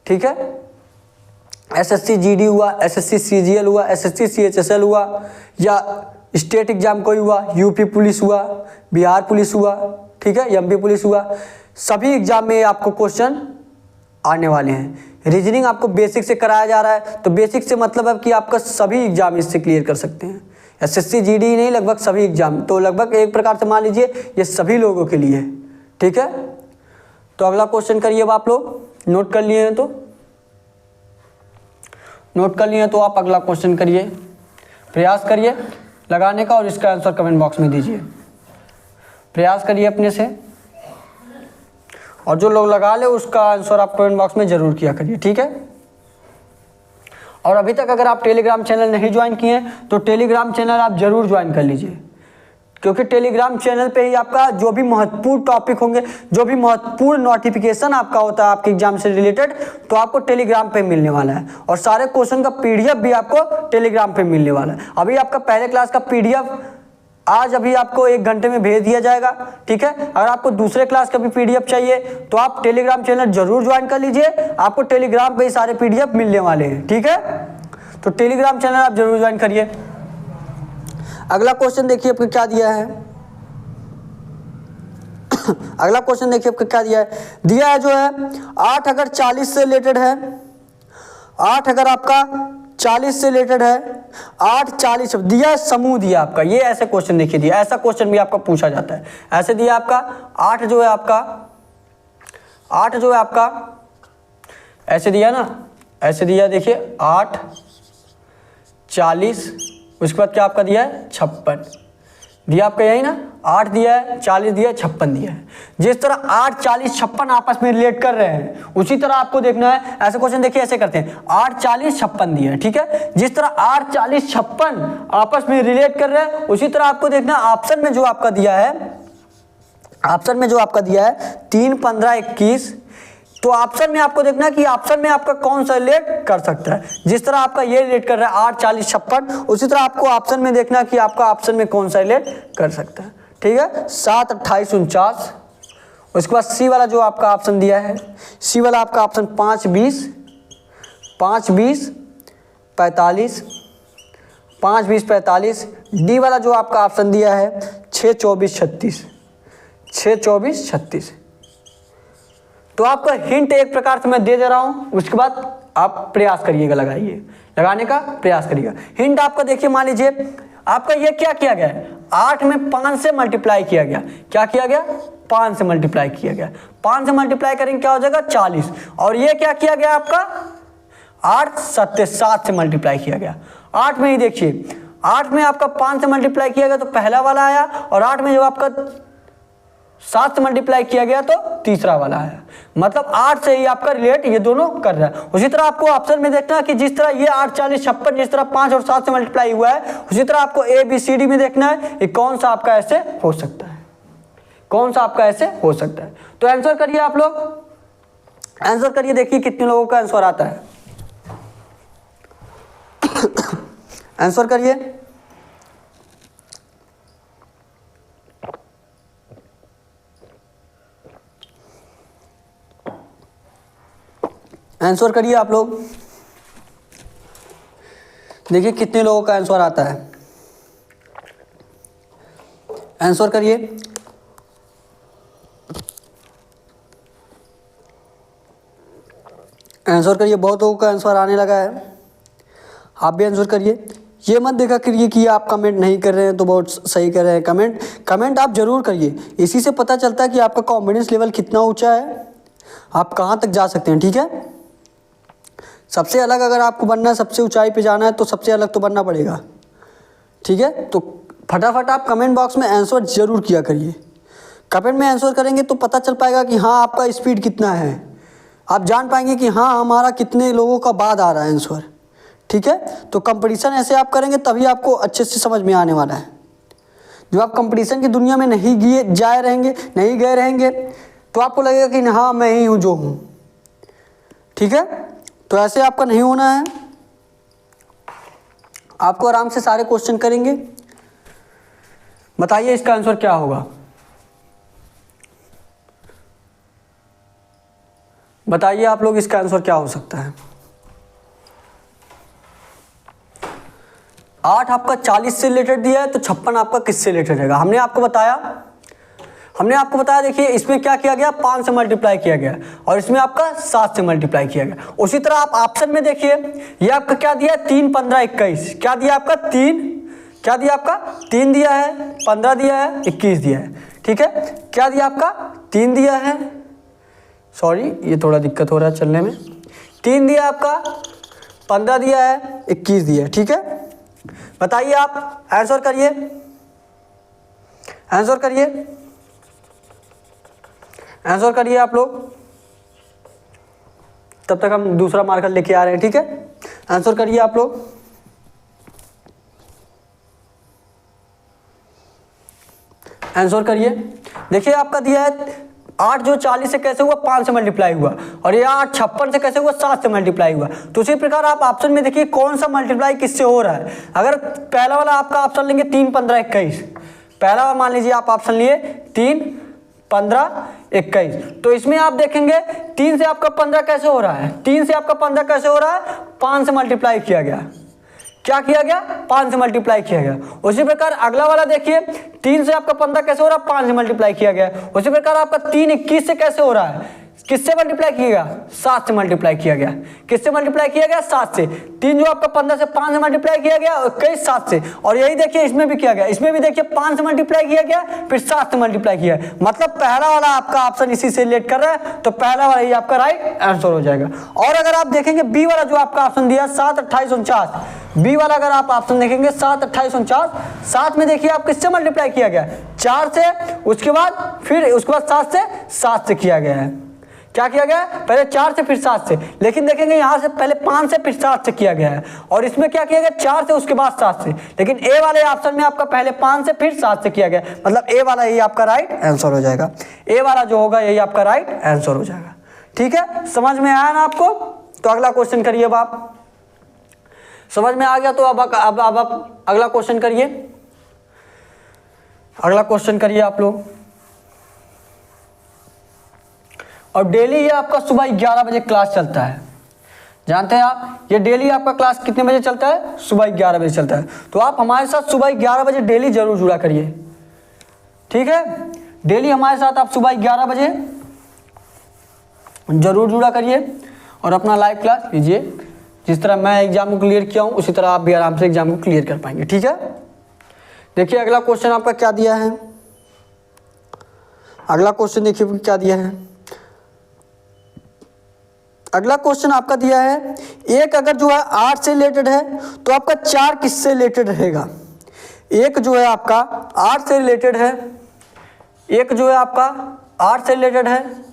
Speaker 1: ठीक है। एसएससी जीडी हुआ, एसएससी सीजीएल हुआ, एसएससी सीएचएसएल हुआ, या स्टेट एग्जाम कोई हुआ, यूपी पुलिस हुआ, बिहार पुलिस हुआ, ठीक है, एमपी पुलिस हुआ, सभी एग्जाम में आपको क्वेश्चन आने वाले हैं। रीजनिंग आपको बेसिक से कराया जा रहा है, तो बेसिक से मतलब है कि आपका सभी एग्जाम इससे क्लियर कर सकते हैं। एसएससी जीडी नहीं, लगभग सभी एग्जाम, तो लगभग एक प्रकार से मान लीजिए ये सभी लोगों के लिए है, ठीक है। तो अगला क्वेश्चन करिए, अब आप लोग नोट कर लिए हैं तो नोट कर लिए हैं तो आप अगला क्वेश्चन करिए, प्रयास करिए लगाने का, और इसका आंसर कमेंट बॉक्स में दीजिए, प्रयास करिए अपने से, और जो लोग लगा ले उसका आंसर आप कमेंट बॉक्स में जरूर किया करिए, ठीक है। और अभी तक अगर आप टेलीग्राम चैनल नहीं ज्वाइन किए हैं तो टेलीग्राम चैनल आप जरूर ज्वाइन कर लीजिए, क्योंकि टेलीग्राम चैनल पे ही आपका जो भी महत्वपूर्ण टॉपिक होंगे, जो भी महत्वपूर्ण नोटिफिकेशन आपका होता है आपके एग्जाम से रिलेटेड, तो आपको टेलीग्राम पे मिलने वाला है। और सारे क्वेश्चन का पीडीएफ भी आपको टेलीग्राम पे मिलने वाला है। अभी आपका पहले क्लास का पीडीएफ आज अभी आपको 1 घंटे में भेज दिया जाएगा, ठीक है। अगर आपको दूसरे क्लास का भी पीडीएफ चाहिए तो आप टेलीग्राम चैनल जरूर ज्वाइन कर लीजिए, आपको टेलीग्राम पे ही सारे पीडीएफ मिलने वाले हैं, ठीक है। तो टेलीग्राम चैनल आप जरूर ज्वाइन करिए। अगला क्वेश्चन देखिए आपको क्या दिया है, अगला क्वेश्चन देखिए आपको क्या दिया है जो है 8 अगर 40 से रिलेटेड है, 8 अगर आपका 40 से रिलेटेड है, 8 40 दिया है, समूह दिया आपका, ये ऐसे क्वेश्चन देखिए दिया, ऐसा क्वेश्चन भी आपका पूछा जाता है। ऐसे दिया आपका 8 जो है आपका, 8 जो है आपका ऐसे दिया ना, ऐसे दिया देखिए 8 40, उसके बाद क्या आपका दिया है 56 दिया आपका, यही ना 8 दिया है, 40 दिया है, 56 दिया है। जिस तरह 8 40 56 आपस में रिलेट कर रहे हैं उसी तरह आपको देखना है। ऐसे क्वेश्चन देखिए ऐसे करते हैं, 8 40 56 दिया है, ठीक है। जिस तरह 8 40 56 आपस में रिलेट कर रहे हैं उसी तरह आपको देखना है ऑप्शन में जो आपका दिया है, ऑप्शन में जो आपका दिया है 3 15 21, तो ऑप्शन में आपको देखना है कि ऑप्शन में आपका कौन सा रिलेट कर सकता है। जिस तरह आपका ये रिलेट कर रहा है 8 40 56, उसी तरह आपको ऑप्शन में देखना है कि आपका ऑप्शन में कौन सा रिलेट कर सकता है, ठीक है। 7 28 49, उसके बाद सी वाला जो आपका ऑप्शन दिया है, सी वाला आपका ऑप्शन 5 20 5 20 45 5 20 45। डी वाला जो आपका ऑप्शन दिया है 6 24 36 6 24 36। तो आपका हिंट एक प्रकार से मैं दे रहा हूं, उसके बाद आप प्रयास करिएगा, लगाने का प्रयास करिएगा। हिंट आपका देखिए, मान लीजिए आपका ये क्या किया गया है, 8 में 5 से मल्टीप्लाई किया गया। क्या किया गया? 5 से मल्टीप्लाई किया गया। 5 से मल्टीप्लाई करेंगे क्या हो जाएगा? 40। और ये क्या किया गया आपका? 8 7 7 से मल्टीप्लाई किया गया। 8 में ही देखिए, 8 में आपका 5 से मल्टीप्लाई किया गया तो पहला वाला आया, और 8 में जो आपका 7 से मल्टीप्लाई किया गया तो तीसरा वाला आया। मतलब 8 से ही आपका रिलेट ये दोनों कर रहा है। उसी तरह आपको ऑप्शन में देखना कि जिस तरह ये 8 40 56 जिस तरह 5 और 7 से मल्टीप्लाई हुआ है, उसी तरह आपको ए बी सी डी में देखना है कि कौन सा आपका ऐसे हो सकता है, कौन सा आपका ऐसे हो सकता है। तो आंसर करिए आप लोग, आंसर करिए, देखिए कितने लोगों का आंसर आता है। आंसर करिए, आंसर करिए आप लोग, देखिए कितने लोगों का आंसर आता है। आंसर करिए, आंसर करिए, बहुत लोगों का आंसर आने लगा है। आप भी आंसर करिए। ये मत देखा करिए कि आप कमेंट नहीं कर रहे हैं तो बहुत सही कर रहे हैं। कमेंट आप जरूर करिए, इसी से पता चलता है कि आपका कॉन्फिडेंस लेवल कितना ऊंचा है, आप कहाँ तक जा सकते हैं। ठीक है, सबसे अलग अगर आपको बनना है, सबसे ऊंचाई पे जाना है तो सबसे अलग तो बनना पड़ेगा। ठीक है, तो फटाफट आप कमेंट बॉक्स में आंसर जरूर किया करिए। कमेंट में आंसर करेंगे तो पता चल पाएगा कि हाँ आपका स्पीड कितना है, आप जान पाएंगे कि हाँ हमारा कितने लोगों का बाद आ रहा है आंसर। ठीक है, तो कंपटीशन ऐसे आप करेंगे तभी आपको अच्छे से समझ में आने वाला है। जो आप कंपटीशन की दुनिया में नहीं गए रहेंगे तो आपको लगेगा कि हाँ मैं ही हूँ जो हूँ। ठीक है, तो ऐसे आपका नहीं होना है, आपको आराम से सारे क्वेश्चन करेंगे। बताइए इसका आंसर क्या होगा, बताइए आप लोग इसका आंसर क्या हो सकता है। 8 आपका 40 से रिलेटेड दिया है तो 56 आपका किससे रिलेटेड रहेगा? हमने आपको बताया देखिए इसमें क्या किया गया, 5 से मल्टीप्लाई किया गया और इसमें आपका 7 से मल्टीप्लाई किया गया। उसी तरह आप ऑप्शन में देखिए, ये आपका क्या दिया है, 3 15 21। क्या दिया आपका? 3 क्या दिया आपका? 3 दिया है, 15 दिया है, 21 दिया है। ठीक है, क्या दिया आपका? 3 दिया है, सॉरी ये थोड़ा दिक्कत हो रहा है चलने में। 3 दिया आपका, 15 दिया है, 21 दिया है। ठीक है, बताइए आप, आंसर करिए, आंसर करिए, आंसर करिए आप लोग, तब तक हम दूसरा मार्कर लेके आ रहे हैं। ठीक है, आंसर करिए आप लोग, आंसर करिए। देखिए आपका दिया है 8 जो 40 से कैसे हुआ, 5 से मल्टीप्लाई हुआ, और ये 8 56 से कैसे हुआ, 7 से मल्टीप्लाई हुआ। तो उसी प्रकार आप ऑप्शन में देखिए कौन सा मल्टीप्लाई किससे हो रहा है। अगर पहला वाला आपका ऑप्शन लेंगे 3 15 21, पहला वाला मान लीजिए आप ऑप्शन लिए 3 15 21, तो इसमें आप देखेंगे 3 से आपका 15 कैसे हो रहा है, 3 से आपका 15 कैसे हो रहा है, 5 से मल्टीप्लाई किया गया। क्या किया गया? 5 से मल्टीप्लाई किया गया। उसी प्रकार अगला वाला देखिए, 3 से आपका 15 कैसे हो रहा है, 5 से मल्टीप्लाई किया गया। उसी प्रकार आपका 3 21 से कैसे हो रहा है, किससे मल्टीप्लाई किया गया? 7 से मल्टीप्लाई किया गया। किससे मल्टीप्लाई किया गया? 7 से। 3 जो आपका 15 से 5 से मल्टीप्लाई किया गया, 21 7 से। और यही देखिए इसमें भी किया गया, इसमें भी देखिए 5 से मल्टीप्लाई किया गया, फिर 7 से मल्टीप्लाई किया। मतलब पहला वाला आपका ऑप्शन इसी से रिलेट कर रहा है, तो पहला वाला ही आपका राइट आंसर हो जाएगा। और अगर आप देखेंगे बी वाला जो आपका ऑप्शन दिया 7 28 49, बी वाला अगर आप ऑप्शन देखेंगे 7 28 49, 7 में देखिए आप किससे मल्टीप्लाई किया गया? 4 से, उसके बाद फिर उसके बाद 7 से किया गया है। क्या किया गया? पहले 4 से फिर 7 से, लेकिन देखेंगे यहां से पहले 5 से फिर 7 से किया गया है, और इसमें क्या किया गया? 4 से उसके बाद 7 से। लेकिन ए वाले ऑप्शन में आपका पहले 5 से फिर 7 से किया गया, मतलब ए वाला यही आपका राइट आंसर हो जाएगा। ए वाला जो होगा यही आपका राइट आंसर हो जाएगा। ठीक है, समझ में आया ना आपको? तो अगला क्वेश्चन करिए। अब आप समझ में आ गया तो अब आप अगला क्वेश्चन करिए, अगला क्वेश्चन करिए आप लोग। और डेली ये आपका सुबह 11 बजे क्लास चलता है। जानते हैं आप, ये डेली आपका क्लास कितने बजे चलता है? सुबह 11 बजे चलता है। तो आप हमारे साथ सुबह 11 बजे डेली जरूर जुड़ा करिए, ठीक है? डेली हमारे साथ आप सुबह 11 बजे जरूर जुड़ा करिए और अपना लाइव क्लास लीजिए। जिस तरह मैं एग्जाम को क्लियर किया हूँ उसी तरह आप भी आराम से एग्जाम को क्लियर कर पाएंगे, ठीक है? देखिए अगला क्वेश्चन आपका क्या दिया है। अगला क्वेश्चन देखिए क्या दिया है। अगला क्वेश्चन आपका दिया है, एक अगर जो है 8 से रिलेटेड है तो आपका 4 किससे रिलेटेड रहेगा? एक जो है आपका 8 से रिलेटेड है, एक जो है आपका 8 से रिलेटेड है,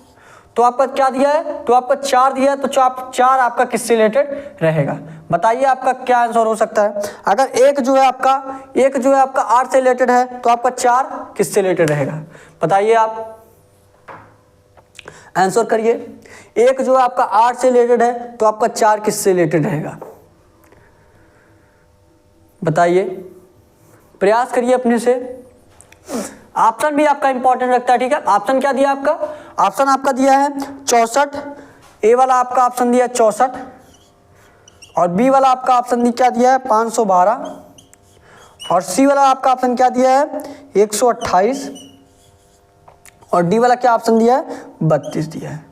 Speaker 1: तो आपका क्या दिया है? तो आपका 4 दिया है, तो 4 आपका किससे रिलेटेड रहेगा? बताइए आपका क्या आंसर हो सकता है। अगर एक जो है आपका 8 से रिलेटेड है तो आपका 4 किससे रिलेटेड रहेगा? बताइए आप आंसर करिए। एक जो है आपका 8 से रिलेटेड है तो आपका 4 किससे रिलेटेड रहेगा? बताइए, प्रयास करिए अपने से। ऑप्शन भी आपका इंपॉर्टेंट रखता है, ठीक है? ऑप्शन क्या दिया आपका? ऑप्शन आपका दिया है 64, ए वाला आपका ऑप्शन दिया है 64 और बी वाला आपका ऑप्शन क्या दिया है 512 और सी वाला आपका ऑप्शन क्या दिया है 128 और डी वाला क्या ऑप्शन दिया है 32 दिया है।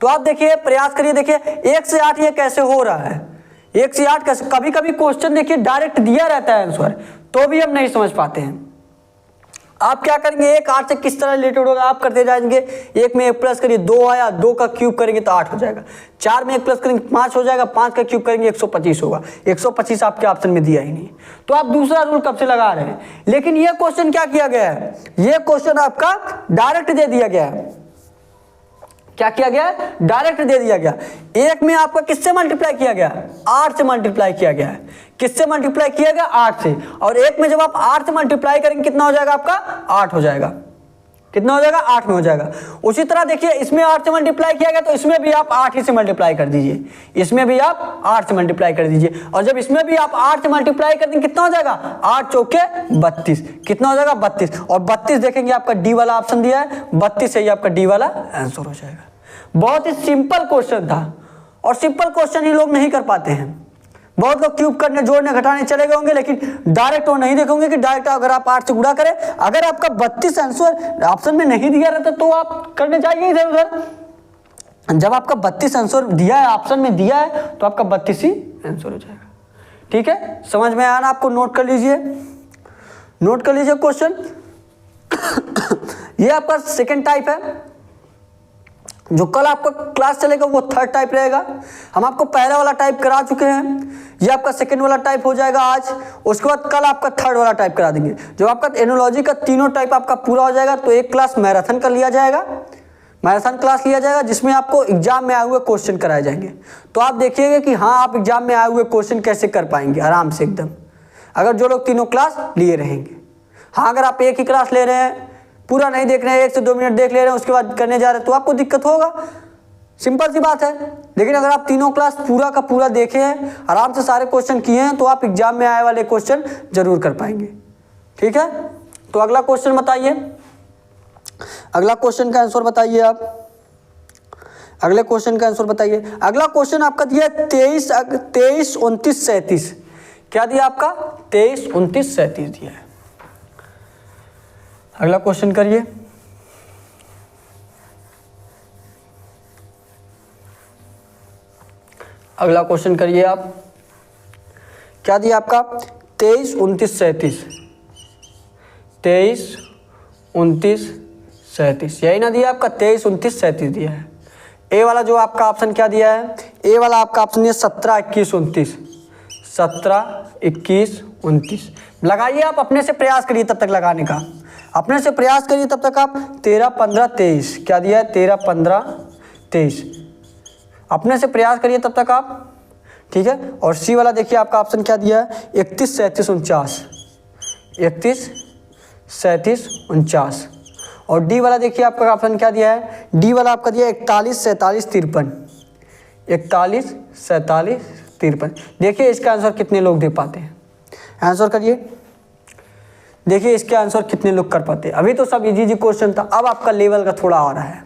Speaker 1: तो आप देखिए, प्रयास करिए। देखिए 1 से 8 ये कैसे हो रहा है? 1 से 8 कैसे? कभी कभी क्वेश्चन देखिए डायरेक्ट दिया रहता है आंसर, तो भी हम नहीं समझ पाते हैं। आप क्या करेंगे, 1 8 से किस तरह रिलेटेड होगा आप करते जाएंगे। 1 में 1 प्लस करिए 2 आया, 2 का क्यूब करेंगे तो 8 हो जाएगा। 4 में 1 प्लस करेंगे 5 हो जाएगा, 5 का क्यूब करेंगे 125 होगा। 125 आपके ऑप्शन में दिया ही नहीं, तो आप दूसरा रूल कब से लगा रहे हैं। लेकिन ये क्वेश्चन क्या किया गया है, ये क्वेश्चन आपका डायरेक्ट दे दिया गया है। क्या किया गया है? डायरेक्ट दे दिया गया। 1 में आपका किससे मल्टीप्लाई किया गया? 8 से मल्टीप्लाई किया गया है। किससे मल्टीप्लाई किया गया? 8 से। और 1 में जब आप 8 से मल्टीप्लाई करेंगे कितना हो जाएगा आपका? 8 हो जाएगा। कितना हो जाएगा? 8 में हो जाएगा। उसी तरह देखिए इसमें 8 से मल्टीप्लाई किया गया तो इसमें भी आप 8 ही से मल्टीप्लाई कर दीजिए। इसमें भी आप 8 से मल्टीप्लाई कर दीजिए और जब इसमें भी आप 8 से मल्टीप्लाई कर देंगे कितना हो जाएगा? 8 चौके 32। कितना हो जाएगा? 32। और 32 देखेंगे आपका डी वाला ऑप्शन दिया है, 32 से ही आपका डी वाला आंसर हो जाएगा। बहुत ही सिंपल क्वेश्चन था और सिंपल क्वेश्चन ही लोग नहीं कर पाते हैं। बहुत लोग क्यूब करने, जोड़ने, घटाने चले गए होंगे, लेकिन डायरेक्ट वो नहीं देखेंगे कि डायरेक्ट अगर आप 8 से गुणा करें, अगर आपका 32 आंसर ऑप्शन में नहीं दिया रहता तो आप करने जाइए इधर उधर। जब आपका 32 आंसर दिया है, ऑप्शन में दिया है, तो आपका 32 ही आंसर हो जाएगा। ठीक है, समझ में आया ना आपको? नोट कर लीजिए, नोट कर लीजिए क्वेश्चन। ये आपका सेकेंड टाइप है। जो कल आपका क्लास चलेगा वो थर्ड टाइप रहेगा। हम आपको पहला वाला टाइप करा चुके हैं, ये आपका सेकंड वाला टाइप हो जाएगा आज। उसके बाद कल आपका थर्ड वाला टाइप करा देंगे। जब आपका एनोलॉजी का तीनों टाइप आपका पूरा हो जाएगा तो एक क्लास मैराथन का लिया जाएगा, मैराथन क्लास लिया जाएगा जिसमें आपको एग्जाम में आए हुए क्वेश्चन कराए जाएंगे। तो आप देखिएगा कि हाँ आप एग्जाम में आए हुए क्वेश्चन कैसे कर पाएंगे आराम से एकदम, अगर जो लोग तीनों क्लास लिए रहेंगे। हाँ अगर आप एक ही क्लास ले रहे हैं, पूरा नहीं देख रहे हैं, 1 से 2 मिनट देख ले रहे हैं उसके बाद करने जा रहे हैं, तो आपको दिक्कत होगा, सिंपल सी बात है। लेकिन अगर आप तीनों क्लास पूरा का पूरा देखे हैं, आराम से सारे क्वेश्चन किए हैं, तो आप एग्जाम में आए वाले क्वेश्चन जरूर कर पाएंगे। ठीक है, तो अगला क्वेश्चन बताइए, अगला क्वेश्चन का आंसर बताइए आप, अगले क्वेश्चन का आंसर बताइए। अगला क्वेश्चन आपका दिया 23, 29, 37। क्या दिया आपका? 23, 29, 37 दिया है। अगला क्वेश्चन करिए। अगला क्वेश्चन करिए आप। क्या दिया आपका? 23, 29, 37। 23, 29, 37 यही ना दिया आपका? 23, 29, 37 दिया है। ए वाला जो आपका ऑप्शन क्या दिया है? ए वाला आपका ऑप्शन है 17, 21, 29। 17, 21, 29 लगाइए आप, अपने से प्रयास करिए तब तक लगाने का, अपने से प्रयास करिए तब तक आप। 13, 15, 23 क्या दिया है? 13, 15, 23 अपने से प्रयास करिए तब तक आप। ठीक है, और सी वाला देखिए आपका ऑप्शन क्या दिया है? 31, 37, 49। 31, 37, 49 और डी वाला देखिए आपका ऑप्शन क्या दिया है? डी वाला आपका दिया 41, 47, 53। 41, 47, 53 देखिए इसका आंसर कितने लोग दे पाते हैं? आंसर करिए, देखिए इसके आंसर कितने लोग कर पाते हैं। अभी तो सब इजी क्वेश्चन था, अब आपका लेवल का थोड़ा आ रहा है,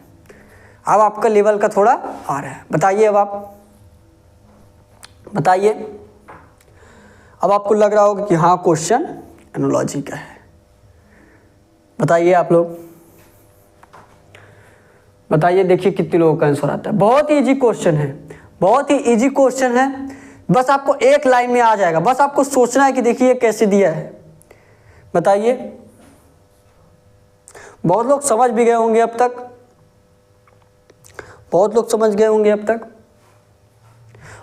Speaker 1: अब आपका लेवल का थोड़ा आ रहा है। बताइए, अब आप बताइए, अब आपको लग रहा होगा कि हाँ क्वेश्चन एनालॉजी का है। बताइए आप लोग, बताइए, देखिए कितने लोगों का आंसर आता है। बहुत ही इजी क्वेश्चन है, बहुत ही इजी क्वेश्चन है, बस आपको एक लाइन में आ जाएगा, बस आपको सोचना है कि देखिए कैसे दिया है। बताइए, बहुत लोग समझ भी गए होंगे अब तक, बहुत लोग समझ गए होंगे अब तक,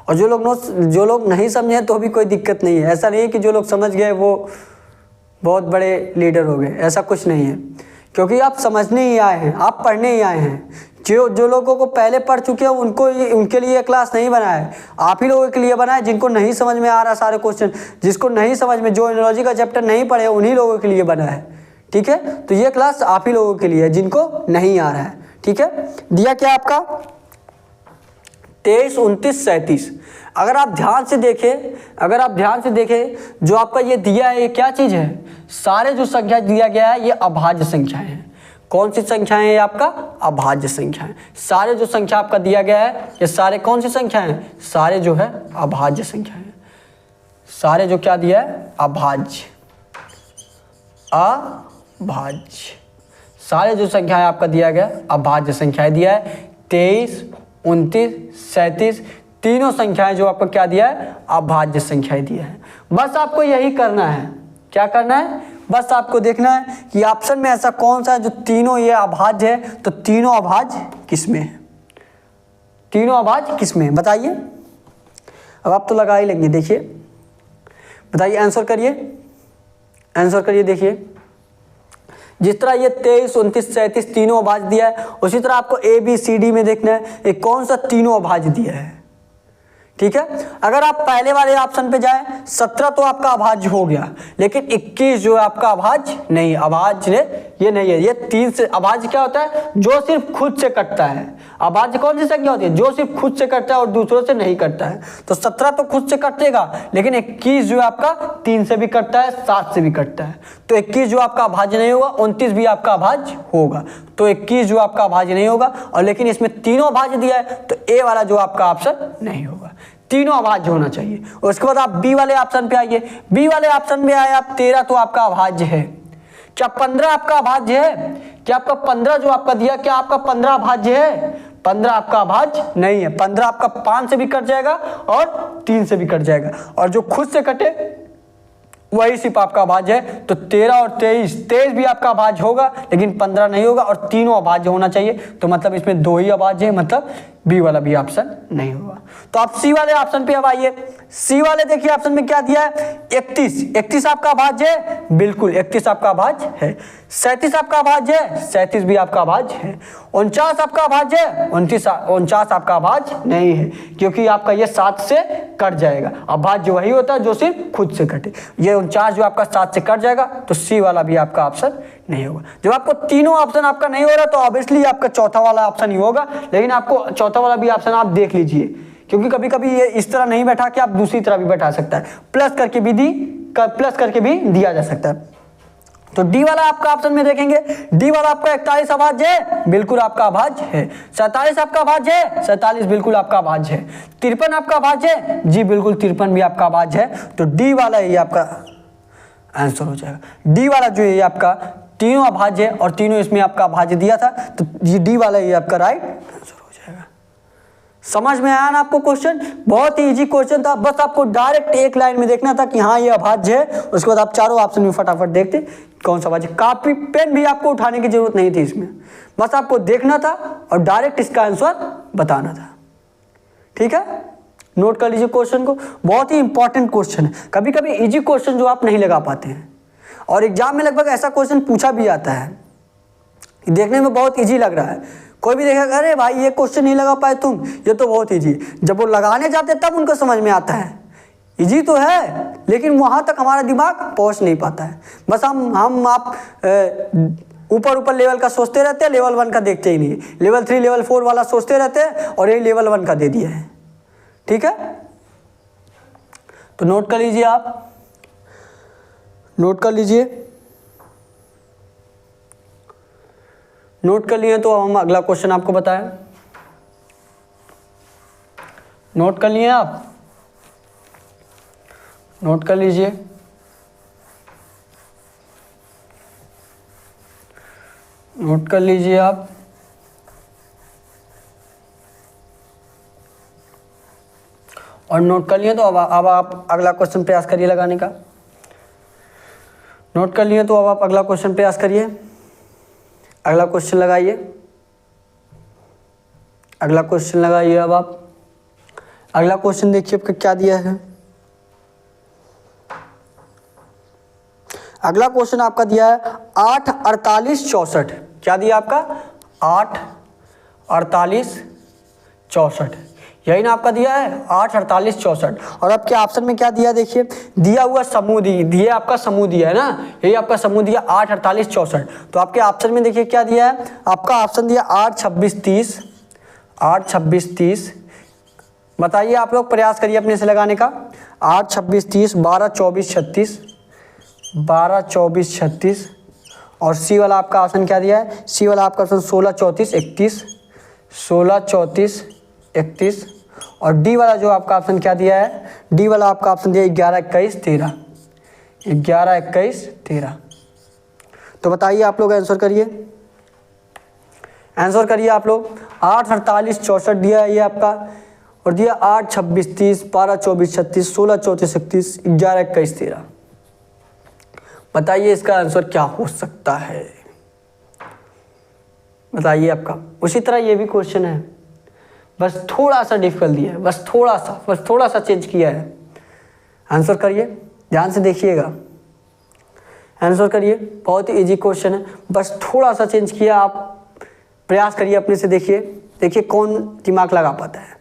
Speaker 1: और जो लोग नहीं समझे तो भी कोई दिक्कत नहीं है। ऐसा नहीं है कि जो लोग समझ गए वो बहुत बड़े लीडर हो गए, ऐसा कुछ नहीं है, क्योंकि आप समझने ही आए हैं, आप पढ़ने ही आए हैं। जो लोगों को पहले पढ़ चुके हैं उनके लिए क्लास नहीं बना है, आप ही लोगों के लिए बना है। जिनको नहीं समझ में आ रहा सारे क्वेश्चन, जिसको नहीं समझ में, जो एनालॉजी का चैप्टर नहीं पढ़े, उन्हीं लोगों के लिए बना है। ठीक है, तो ये क्लास आप ही लोगों के लिए है जिनको नहीं आ रहा है। ठीक है, दिया क्या आपका 23, 29, 37। अगर आप ध्यान से देखें, जो आपका ये दिया है ये क्या चीज है? सारे जो संख्या दिया गया है ये अभाज्य संख्याएं हैं। कौन सी संख्याएं हैं? ये आपका अभाज्य संख्याएं। सारे जो संख्या आपका दिया गया है ये सारे कौन सी संख्या हैं? सारे जो है अभाज्य संख्या हैं। सारे जो क्या दिया है? अभाज्य। सारे जो संख्याएं आपका दिया गया अभाज्य संख्याएं दिया है। 23, 29, 37 तीनों संख्याएं जो आपको क्या दिया है? अभाज्य संख्याएं दिया है। बस आपको यही करना है। क्या करना है? बस आपको देखना है कि ऑप्शन में ऐसा कौन सा है जो तीनों ये अभाज्य है, तो तीनों अभाज्य किसमें है? तीनों अभाज्य किसमें है? बताइए। अब आप तो लगा ही लेंगे, देखिए बताइए, आंसर करिए, आंसर करिए। देखिए जिस तरह ये 23, 29, 37 तीनों अभाज्य दिया है, उसी तरह आपको ABCD में देखना है ये कौन सा तीनों अभाज्य दिया है। ठीक है, अगर आप पहले वाले ऑप्शन पे जाए 17 तो आपका अभाज्य हो गया, लेकिन 21 जो है आपका अभाज्य नहीं, अभाज्य ये नहीं है। ये 3 से अभाज्य क्या होता है? जो सिर्फ खुद से कटता है। अभाज्य कौन सी संख्या होती है? जो सिर्फ खुद से कटता है और दूसरों से नहीं कटता है। तो 17 तो खुद से कटेगा, लेकिन 21 जो है आपका 3 से भी कटता है, 7 से भी कटता है। तो 21 जो आपका अभाज्य नहीं होगा, 29 भी आपका अभाज्य होगा। तो 21 जो आपका अभाज्य नहीं होगा, और लेकिन इसमें तीनों अभाज्य दिया है तो ए वाला जो आपका ऑप्शन नहीं होगा। तीनों अभाज्य होना चाहिए। उसके बाद आप बी वाले ऑप्शन पे आइए। बी वाले ऑप्शन में आए आप 13 तो आपका अभाज्य है। क्या 15 आपका अभाज्य है? क्या आपका 15 जो आपका दिया, क्या आपका 15 अभाज्य है? 15 आपका अभाज्य नहीं है। 15 आपका 5 से भी कट जाएगा और 3 से भी कट जाएगा, और जो खुद से कटे वही सिर्फ आपका अभाज्य है। तो 13 और 23 भी आपका अभाज्य होगा, लेकिन 15 नहीं होगा, और तीनों अभाज्य होना चाहिए। तो मतलब इसमें 2 ही अभाज्य है, मतलब बी वाला भी ऑप्शन नहीं होगा। तो आप सी वाले ऑप्शन पे अब आइए। सी वाले देखिए ऑप्शन में क्या दिया है? 31 आपका अभाज्य है, बिल्कुल 31 आपका अभाज्य है। 37 आपका अभाज्य है, 37 भी आपका अभाज्य है। 49 आपका अभाज्य है, 49 आपका अभाज्य नहीं है, क्योंकि आपका ये 7 से कट जाएगा। अभाज्य वही होता है जो सिर्फ खुद से कटे। ये 49 जो आपका 7 से कट जाएगा, तो सी वाला भी आपका ऑप्शन नहीं होगा। जब आपको तीनों ऑप्शन आपका नहीं हो रहा तो ऑब्वियसली आपका चौथा वाला ऑप्शन ही होगा, लेकिन आपको चौथा वाला भी ऑप्शन आप देख लीजिए, क्योंकि कभी कभी ये इस तरह नहीं बैठा के आप दूसरी तरह भी बैठा सकता है, प्लस करके भी दिया जा सकता है। तो डी वाला आपका ऑप्शन में देखेंगे, डी वाला आपका 41 अभाज्य है, बिल्कुल आपका अभाज्य है। 47 आपका अभाज्य है, 47 बिल्कुल आपका अभाज्य है। 53 आपका अभाज्य है, जी बिल्कुल 53 भी आपका अभाज्य है। तो डी वाला ये आपका आंसर हो जाएगा। डी वाला जो है आपका तीनों अभाज्य है, और तीनों इसमें आपका अभाज्य दिया था, तो ये डी वाला ये आपका राइट आंसर हो जाएगा। समझ में आया ना आपको क्वेश्चन? बहुत ही इजी क्वेश्चन था, बस आपको डायरेक्ट एक लाइन में देखना था कि हाँ ये अभाज्य है। उसके बाद आप चारों ऑप्शन में फटाफट देखते कौन सा अभाज्य। कॉपी पेन भी आपको उठाने की जरूरत नहीं थी इसमें, बस आपको देखना था और डायरेक्ट इसका आंसर बताना था। ठीक है, नोट कर लीजिए क्वेश्चन को, बहुत ही इंपॉर्टेंट क्वेश्चन है। कभी कभी इजी क्वेश्चन जो आप नहीं लगा पाते हैं, और एग्जाम में लगभग ऐसा क्वेश्चन पूछा भी जाता है, देखने में बहुत इजी लग रहा है, कोई भी देखेगा अरे भाई ये क्वेश्चन नहीं लगा पाए तुम, ये तो बहुत इजी। जब वो लगाने जाते तब उनको समझ में आता है इजी तो है, लेकिन वहां तक हमारा दिमाग पहुंच नहीं पाता है। बस हम आप ऊपर लेवल का सोचते रहते हैं, लेवल 1 का देखते ही नहीं, लेवल 3 लेवल 4 वाला सोचते रहते हैं, और ये लेवल 1 का दे दिया है। ठीक है, तो नोट कर लीजिए, आप नोट कर लीजिए। नोट कर लिए तो हम अगला क्वेश्चन आपको बताएं। नोट कर लिए आप, नोट कर लीजिए। नोट कर लीजिए आप। और नोट कर लिए तो अब आप अगला क्वेश्चन प्रयास करिए लगाने का। नोट कर लिए तो अब आप अगला क्वेश्चन प्रयास करिए, अगला क्वेश्चन लगाइए, अगला क्वेश्चन लगाइए। अब आप अगला क्वेश्चन देखिए आपका क्या दिया है। अगला क्वेश्चन आपका दिया है 8 48 64। क्या दिया आपका? 8 48 64, यही ना आपका दिया है 8 48 64। और आपके ऑप्शन में क्या दिया देखिए, दिया हुआ समूह दिया आपका समूह दिया है ना, यही आपका समूह दिया 8 48 64। तो आपके ऑप्शन में देखिए क्या दिया है, आपका ऑप्शन दिया 8 26 30, 8 26 30। बताइए आप लोग, प्रयास करिए अपने से लगाने का। 8 26 30, 12 24 36, 12 24 36। और सी वाला आपका ऑप्शन क्या दिया है, सी वाला आपका ऑप्शन 16 34 31, 16 34 31। और डी वाला जो आपका ऑप्शन क्या दिया है, डी वाला आपका ऑप्शन दिया 11 21 13, 11 21 13। तो बताइए आप लोग, आंसर करिए, आंसर करिए आप लोग। 8 48 64 दिया है ये आपका, और दिया 8 26 30, 12 24 36, 16 34 31, 11 21 13। बताइए इसका आंसर क्या हो सकता है, बताइए आपका। उसी तरह ये भी क्वेश्चन है, बस थोड़ा सा डिफिकल्ट दिया है, बस थोड़ा सा चेंज किया है। आंसर करिए, ध्यान से देखिएगा, आंसर करिए। बहुत ही इजी क्वेश्चन है, बस थोड़ा सा चेंज किया। आप प्रयास करिए अपने से, देखिए कौन दिमाग लगा पाता है,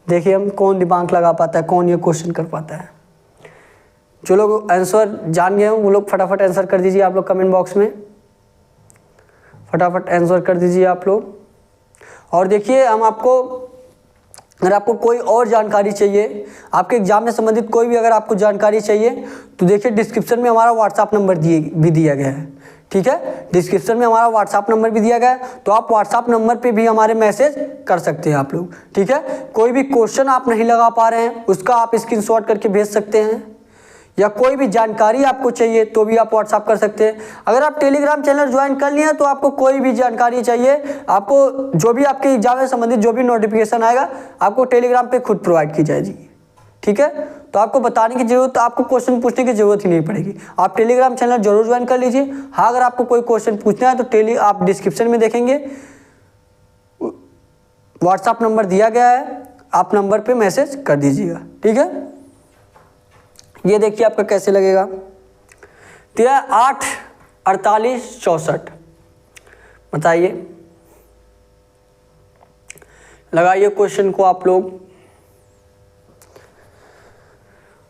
Speaker 1: देखिए हम कौन दिमाग लगा पाता है, कौन ये क्वेश्चन कर पाता है। जो लोग आंसर जान गए हो वो लोग फटाफट आंसर कर दीजिए आप लोग कमेंट बॉक्स में, फटाफट आंसर कर दीजिए आप लोग। और देखिए हम आपको, अगर आपको कोई और जानकारी चाहिए, आपके एग्जाम से संबंधित कोई भी अगर आपको जानकारी चाहिए, तो देखिए डिस्क्रिप्शन में हमारा व्हाट्सएप नंबर भी दिया गया है, ठीक है। डिस्क्रिप्शन में हमारा व्हाट्सएप नंबर भी दिया गया है, तो आप व्हाट्सएप नंबर पे भी हमारे मैसेज कर सकते हैं आप लोग, ठीक है। कोई भी क्वेश्चन आप नहीं लगा पा रहे हैं उसका आप स्क्रीनशॉट करके भेज सकते हैं, या कोई भी जानकारी आपको चाहिए तो भी आप व्हाट्सअप कर सकते हैं। अगर आप टेलीग्राम चैनल ज्वाइन कर लिए हैं तो आपको कोई भी जानकारी चाहिए, आपको जो भी आपके एग्जाम से संबंधित जो भी नोटिफिकेशन आएगा आपको टेलीग्राम पे खुद प्रोवाइड की जाएगी, ठीक है। तो आपको बताने की जरूरत, आपको क्वेश्चन पूछने की जरूरत ही नहीं पड़ेगी, आप टेलीग्राम चैनल जरूर ज्वाइन कर लीजिए। हाँ, अगर आपको कोई क्वेश्चन पूछना है तो आप डिस्क्रिप्शन में देखेंगे व्हाट्सअप नंबर दिया गया है, आप नंबर पर मैसेज कर दीजिएगा, ठीक है। ये देखिए आपका कैसे लगेगा, तो 8 48 64। बताइए, लगाइए क्वेश्चन को आप लोग।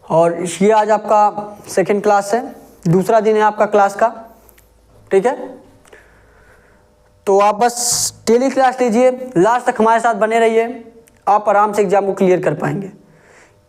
Speaker 1: और ये आज आपका सेकंड क्लास है, दूसरा दिन है आपका क्लास का, ठीक है। तो आप बस डेली क्लास लीजिए, लास्ट तक हमारे साथ बने रहिए, आप आराम से एग्जाम को क्लियर कर पाएंगे।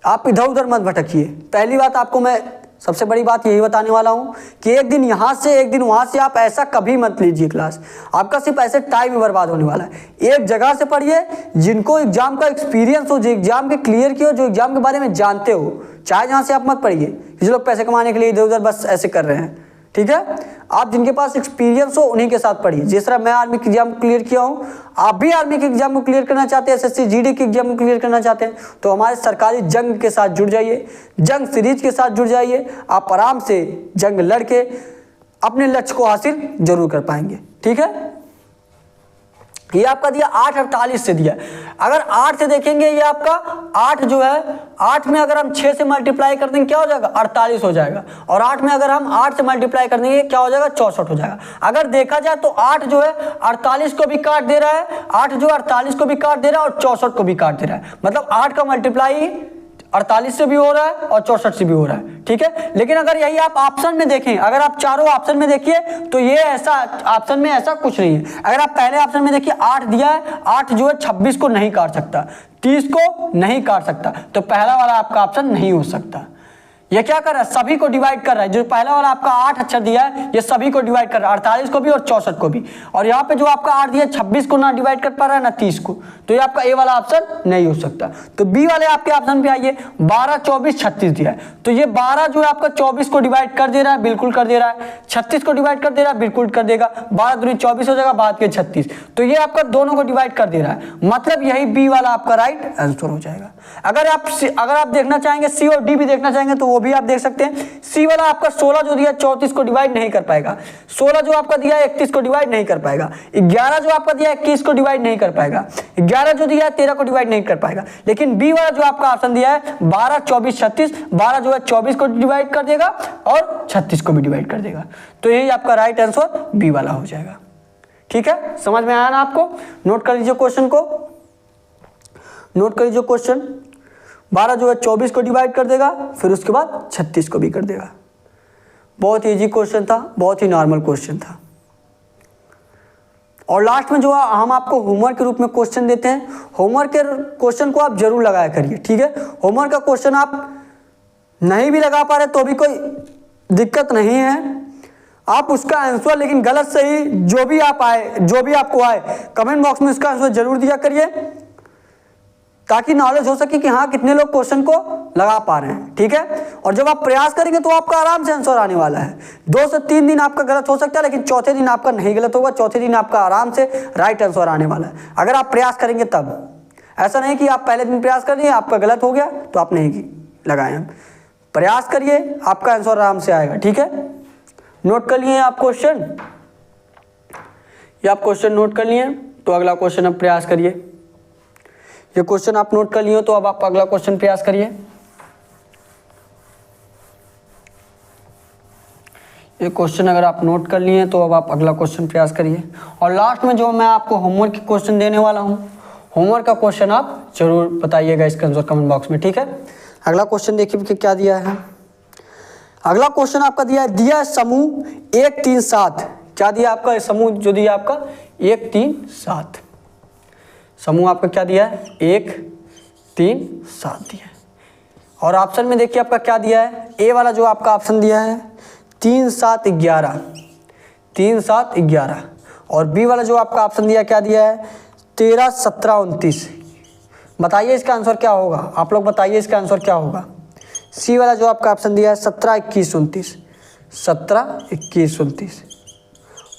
Speaker 1: आप इधर उधर मत भटकिए। पहली बात आपको मैं सबसे बड़ी बात यही बताने वाला हूँ कि एक दिन यहाँ से एक दिन वहाँ से आप ऐसा कभी मत लीजिए क्लास, आपका सिर्फ ऐसे टाइम ही बर्बाद होने वाला है। एक जगह से पढ़िए, जिनको एग्जाम का एक्सपीरियंस हो, जो एग्जाम के क्लियर किए हो, जो एग्जाम के बारे में जानते हो, चाहे जहाँ से आप मत पढ़िए। जो लोग पैसे कमाने के लिए इधर उधर बस ऐसे कर रहे हैं, ठीक है। आप जिनके पास एक्सपीरियंस हो उन्हीं के साथ पढ़िए। जिस तरह मैं आर्मी के एग्जाम को क्लियर किया हूँ, आप भी आर्मी के एग्जाम को क्लियर करना चाहते हैं, एसएससी जीडी के एग्जाम को क्लियर करना चाहते हैं, तो हमारे सरकारी जंग के साथ जुड़ जाइए, जंग सीरीज के साथ जुड़ जाइए। आप आराम से जंग लड़के अपने लक्ष्य को हासिल जरूर कर पाएंगे, ठीक है। ये आपका दिया 8 48 से दिया। अगर 8 से देखेंगे, ये आपका 8 जो है, 8 में अगर हम 6 से मल्टीप्लाई कर देंगे क्या हो जाएगा, 48 हो जाएगा। और 8 में अगर हम 8 से मल्टीप्लाई कर देंगे क्या हो जाएगा, 64 हो जाएगा। अगर देखा जाए तो 8 जो है 48 को भी काट दे रहा है, 8 जो 48 को भी काट दे रहा है और 64 को भी काट दे रहा है। मतलब 8 का मल्टीप्लाई 48 से भी हो रहा है और 64 से भी हो रहा है, ठीक है। लेकिन अगर यही आप ऑप्शन में देखें, अगर आप चारों ऑप्शन में देखिए तो ये ऐसा ऑप्शन में ऐसा कुछ नहीं है। अगर आप पहले ऑप्शन में देखिए 8 दिया है, 8 जो है 26 को नहीं काट सकता, 30 को नहीं काट सकता, तो पहला वाला आपका ऑप्शन नहीं हो सकता। ये क्या कर रहा है, सभी को डिवाइड कर रहा है। जो पहला वाला आपका 8 अक्षर दिया है ये सभी को डिवाइड कर रहा है, 48 को भी और 64 को भी। और यहाँ पे जो आपका 8 दिया है 26 को ना डिवाइड कर पा रहा है ना 30 को, तो ये आपका ए वाला ऑप्शन नहीं हो सकता। तो बी वाले आपके ऑप्शन पे आइए, 12, 24, 36 दिया है, तो ये 12 जो है आपका 24 को डिवाइड कर दे रहा है, बिल्कुल कर दे रहा है। 36 को डिवाइड कर दे रहा है, बिल्कुल कर देगा। 12 दूनी 24 हो जाएगा, बाद के 36, तो ये आपका दोनों को डिवाइड कर दे रहा है, मतलब यही बी वाला आपका राइट आंसर हो जाएगा। अगर आप देखना चाहेंगे सी और डी भी देखना चाहेंगे तो वो भी आप देख सकते हैं। सी वाला आपका 16 जो दिया 34 को डिवाइड नहीं कर पाएगा, 16 जो आपका दिया 31 को डिवाइड नहीं कर पाएगा, 11 जो आपका दिया 21 को डिवाइड नहीं कर पाएगा, 11 जो दिया 13 को डिवाइड नहीं कर पाएगा। लेकिन बी वाला जो आपका ऑप्शन दिया है 12, 24, 36, 12 जो है 24 को डिवाइड कर देगा और 36 को भी डिवाइड कर देगा, तो यही आपका राइट आंसर बी वाला हो जाएगा। ठीक है, समझ में आया ना आपको? नोट कर लीजिए क्वेश्चन को, नोट कर लीजिए क्वेश्चन। 12 जो है 24 को डिवाइड कर देगा, फिर उसके बाद 36 को भी कर देगा। बहुत इजी क्वेश्चन था, बहुत ही नॉर्मल क्वेश्चन था। और लास्ट में जो हम आपको होमवर्क के रूप में क्वेश्चन देते हैं, होमवर्क के क्वेश्चन को आप जरूर लगाया करिए। ठीक है, होमवर्क का क्वेश्चन आप नहीं भी लगा पा रहे तो भी कोई दिक्कत नहीं है, आप उसका आंसर लेकिन गलत सही जो भी आपको आए कमेंट बॉक्स में उसका आंसर जरूर दिया करिए, ताकि नॉलेज हो सके कि हाँ कितने लोग क्वेश्चन को लगा पा रहे हैं। ठीक है, और जब आप प्रयास करेंगे तो आपका आराम से आंसर आने वाला है। 2 से 3 दिन आपका गलत हो सकता है, लेकिन चौथे दिन आपका नहीं गलत होगा, चौथे दिन आपका आराम से राइट आंसर आने वाला है, अगर आप प्रयास करेंगे तब। ऐसा नहीं कि आप पहले दिन प्रयास कर दिए आपका गलत हो गया तो आप नहीं लगाए। प्रयास करिए, आपका आंसर आराम से आएगा। ठीक है, नोट कर लिए आप क्वेश्चन, ये आप क्वेश्चन नोट कर लिए, तो अगला क्वेश्चन अब प्रयास करिए। ये क्वेश्चन आप नोट कर लिए तो अब आप अगला क्वेश्चन प्रयास करिए। ये क्वेश्चन अगर आप नोट कर लिए तो अब आप अगला क्वेश्चन प्रयास करिए। और लास्ट में जो मैं आपको होमवर्क के क्वेश्चन देने वाला हूं, होमवर्क का क्वेश्चन आप जरूर बताइएगा इसका आंसर कमेंट बॉक्स में। ठीक है, अगला क्वेश्चन देखिए कि क्या दिया है। अगला क्वेश्चन आपका दिया है समूह 1, 3, 7। क्या दिया आपका समूह जो दिया आपका 1, 3, 7, समूह आपका क्या दिया है 1, 3, 7 दिया है। और ऑप्शन में देखिए आपका क्या दिया है, ए वाला जो आपका ऑप्शन दिया है 3, 7, 11, 3, 7, 11। और बी वाला जो आपका ऑप्शन दिया क्या दिया है 13, 17, 29। बताइए इसका आंसर क्या होगा, आप लोग बताइए इसका आंसर क्या होगा। सी वाला जो आपका ऑप्शन दिया है 17, 21, 29, 17, 21, 29।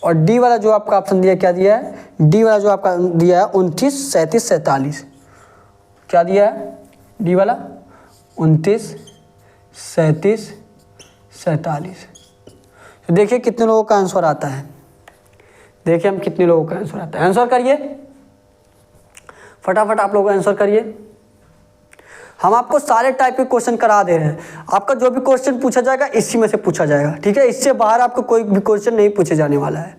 Speaker 1: और डी वाला जो आपका ऑप्शन दिया क्या दिया है, डी वाला जो आपका दिया है 29, 37, 47। क्या दिया है डी वाला 29, 37, 47। तो देखिए कितने लोगों का आंसर आता है, देखिए हम कितने लोगों का आंसर आता है। आंसर करिए फटाफट, आप लोग आंसर करिए। हम आपको सारे टाइप के क्वेश्चन करा दे रहे हैं, आपका जो भी क्वेश्चन पूछा जाएगा इसी में से पूछा जाएगा। ठीक है, इससे बाहर आपको कोई भी क्वेश्चन नहीं पूछे जाने वाला है।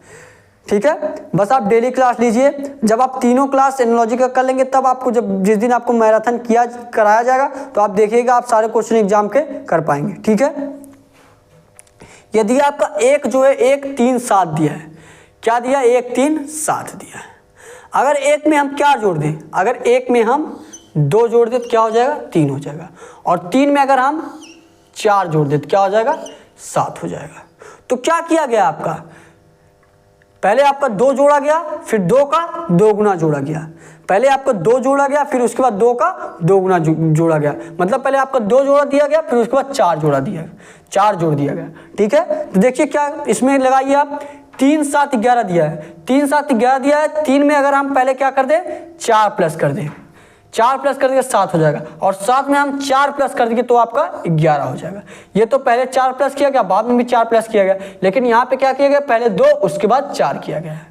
Speaker 1: ठीक है, बस आप डेली क्लास लीजिए। जब आप तीनों क्लास एनालॉजी का कर लेंगे तब आपको जिस दिन आपको मैराथन कराया जाएगा तो आप देखिएगा आप सारे क्वेश्चन एग्जाम के कर पाएंगे। ठीक है, यदि आपका एक जो है 1, 3, 7 दिया है, क्या दिया 1, 3, 7 दिया है। अगर एक में हम क्या जोड़ दें, अगर एक में हम 2 जोड़ दे तो क्या हो जाएगा 3 हो जाएगा, और 3 में अगर हम 4 जोड़ दे तो क्या हो जाएगा 7 हो जाएगा। तो क्या किया गया आपका, पहले आपका 2 जोड़ा गया, फिर 2 का 2 गुना जोड़ा गया। पहले आपका 2 जोड़ा गया, फिर उसके बाद 2 का 2 गुना जोड़ा गया, मतलब पहले आपका 2 जोड़ा दिया गया, फिर उसके बाद 4 जोड़ा दिया, 4 जोड़ दिया गया। ठीक है, तो देखिए क्या इसमें लगाइए आप 3, 7, 11 दिया है, 3, 7, 11 दिया है। 3 में अगर हम पहले क्या कर दें 4 प्लस कर दें, 4 प्लस कर देंगे 7 हो जाएगा, और 7 में हम 4 प्लस कर देंगे तो आपका 11 हो जाएगा। ये तो पहले 4 प्लस किया गया, बाद में भी 4 प्लस किया गया, लेकिन यहाँ पे क्या किया गया पहले 2 उसके बाद 4 किया गया है।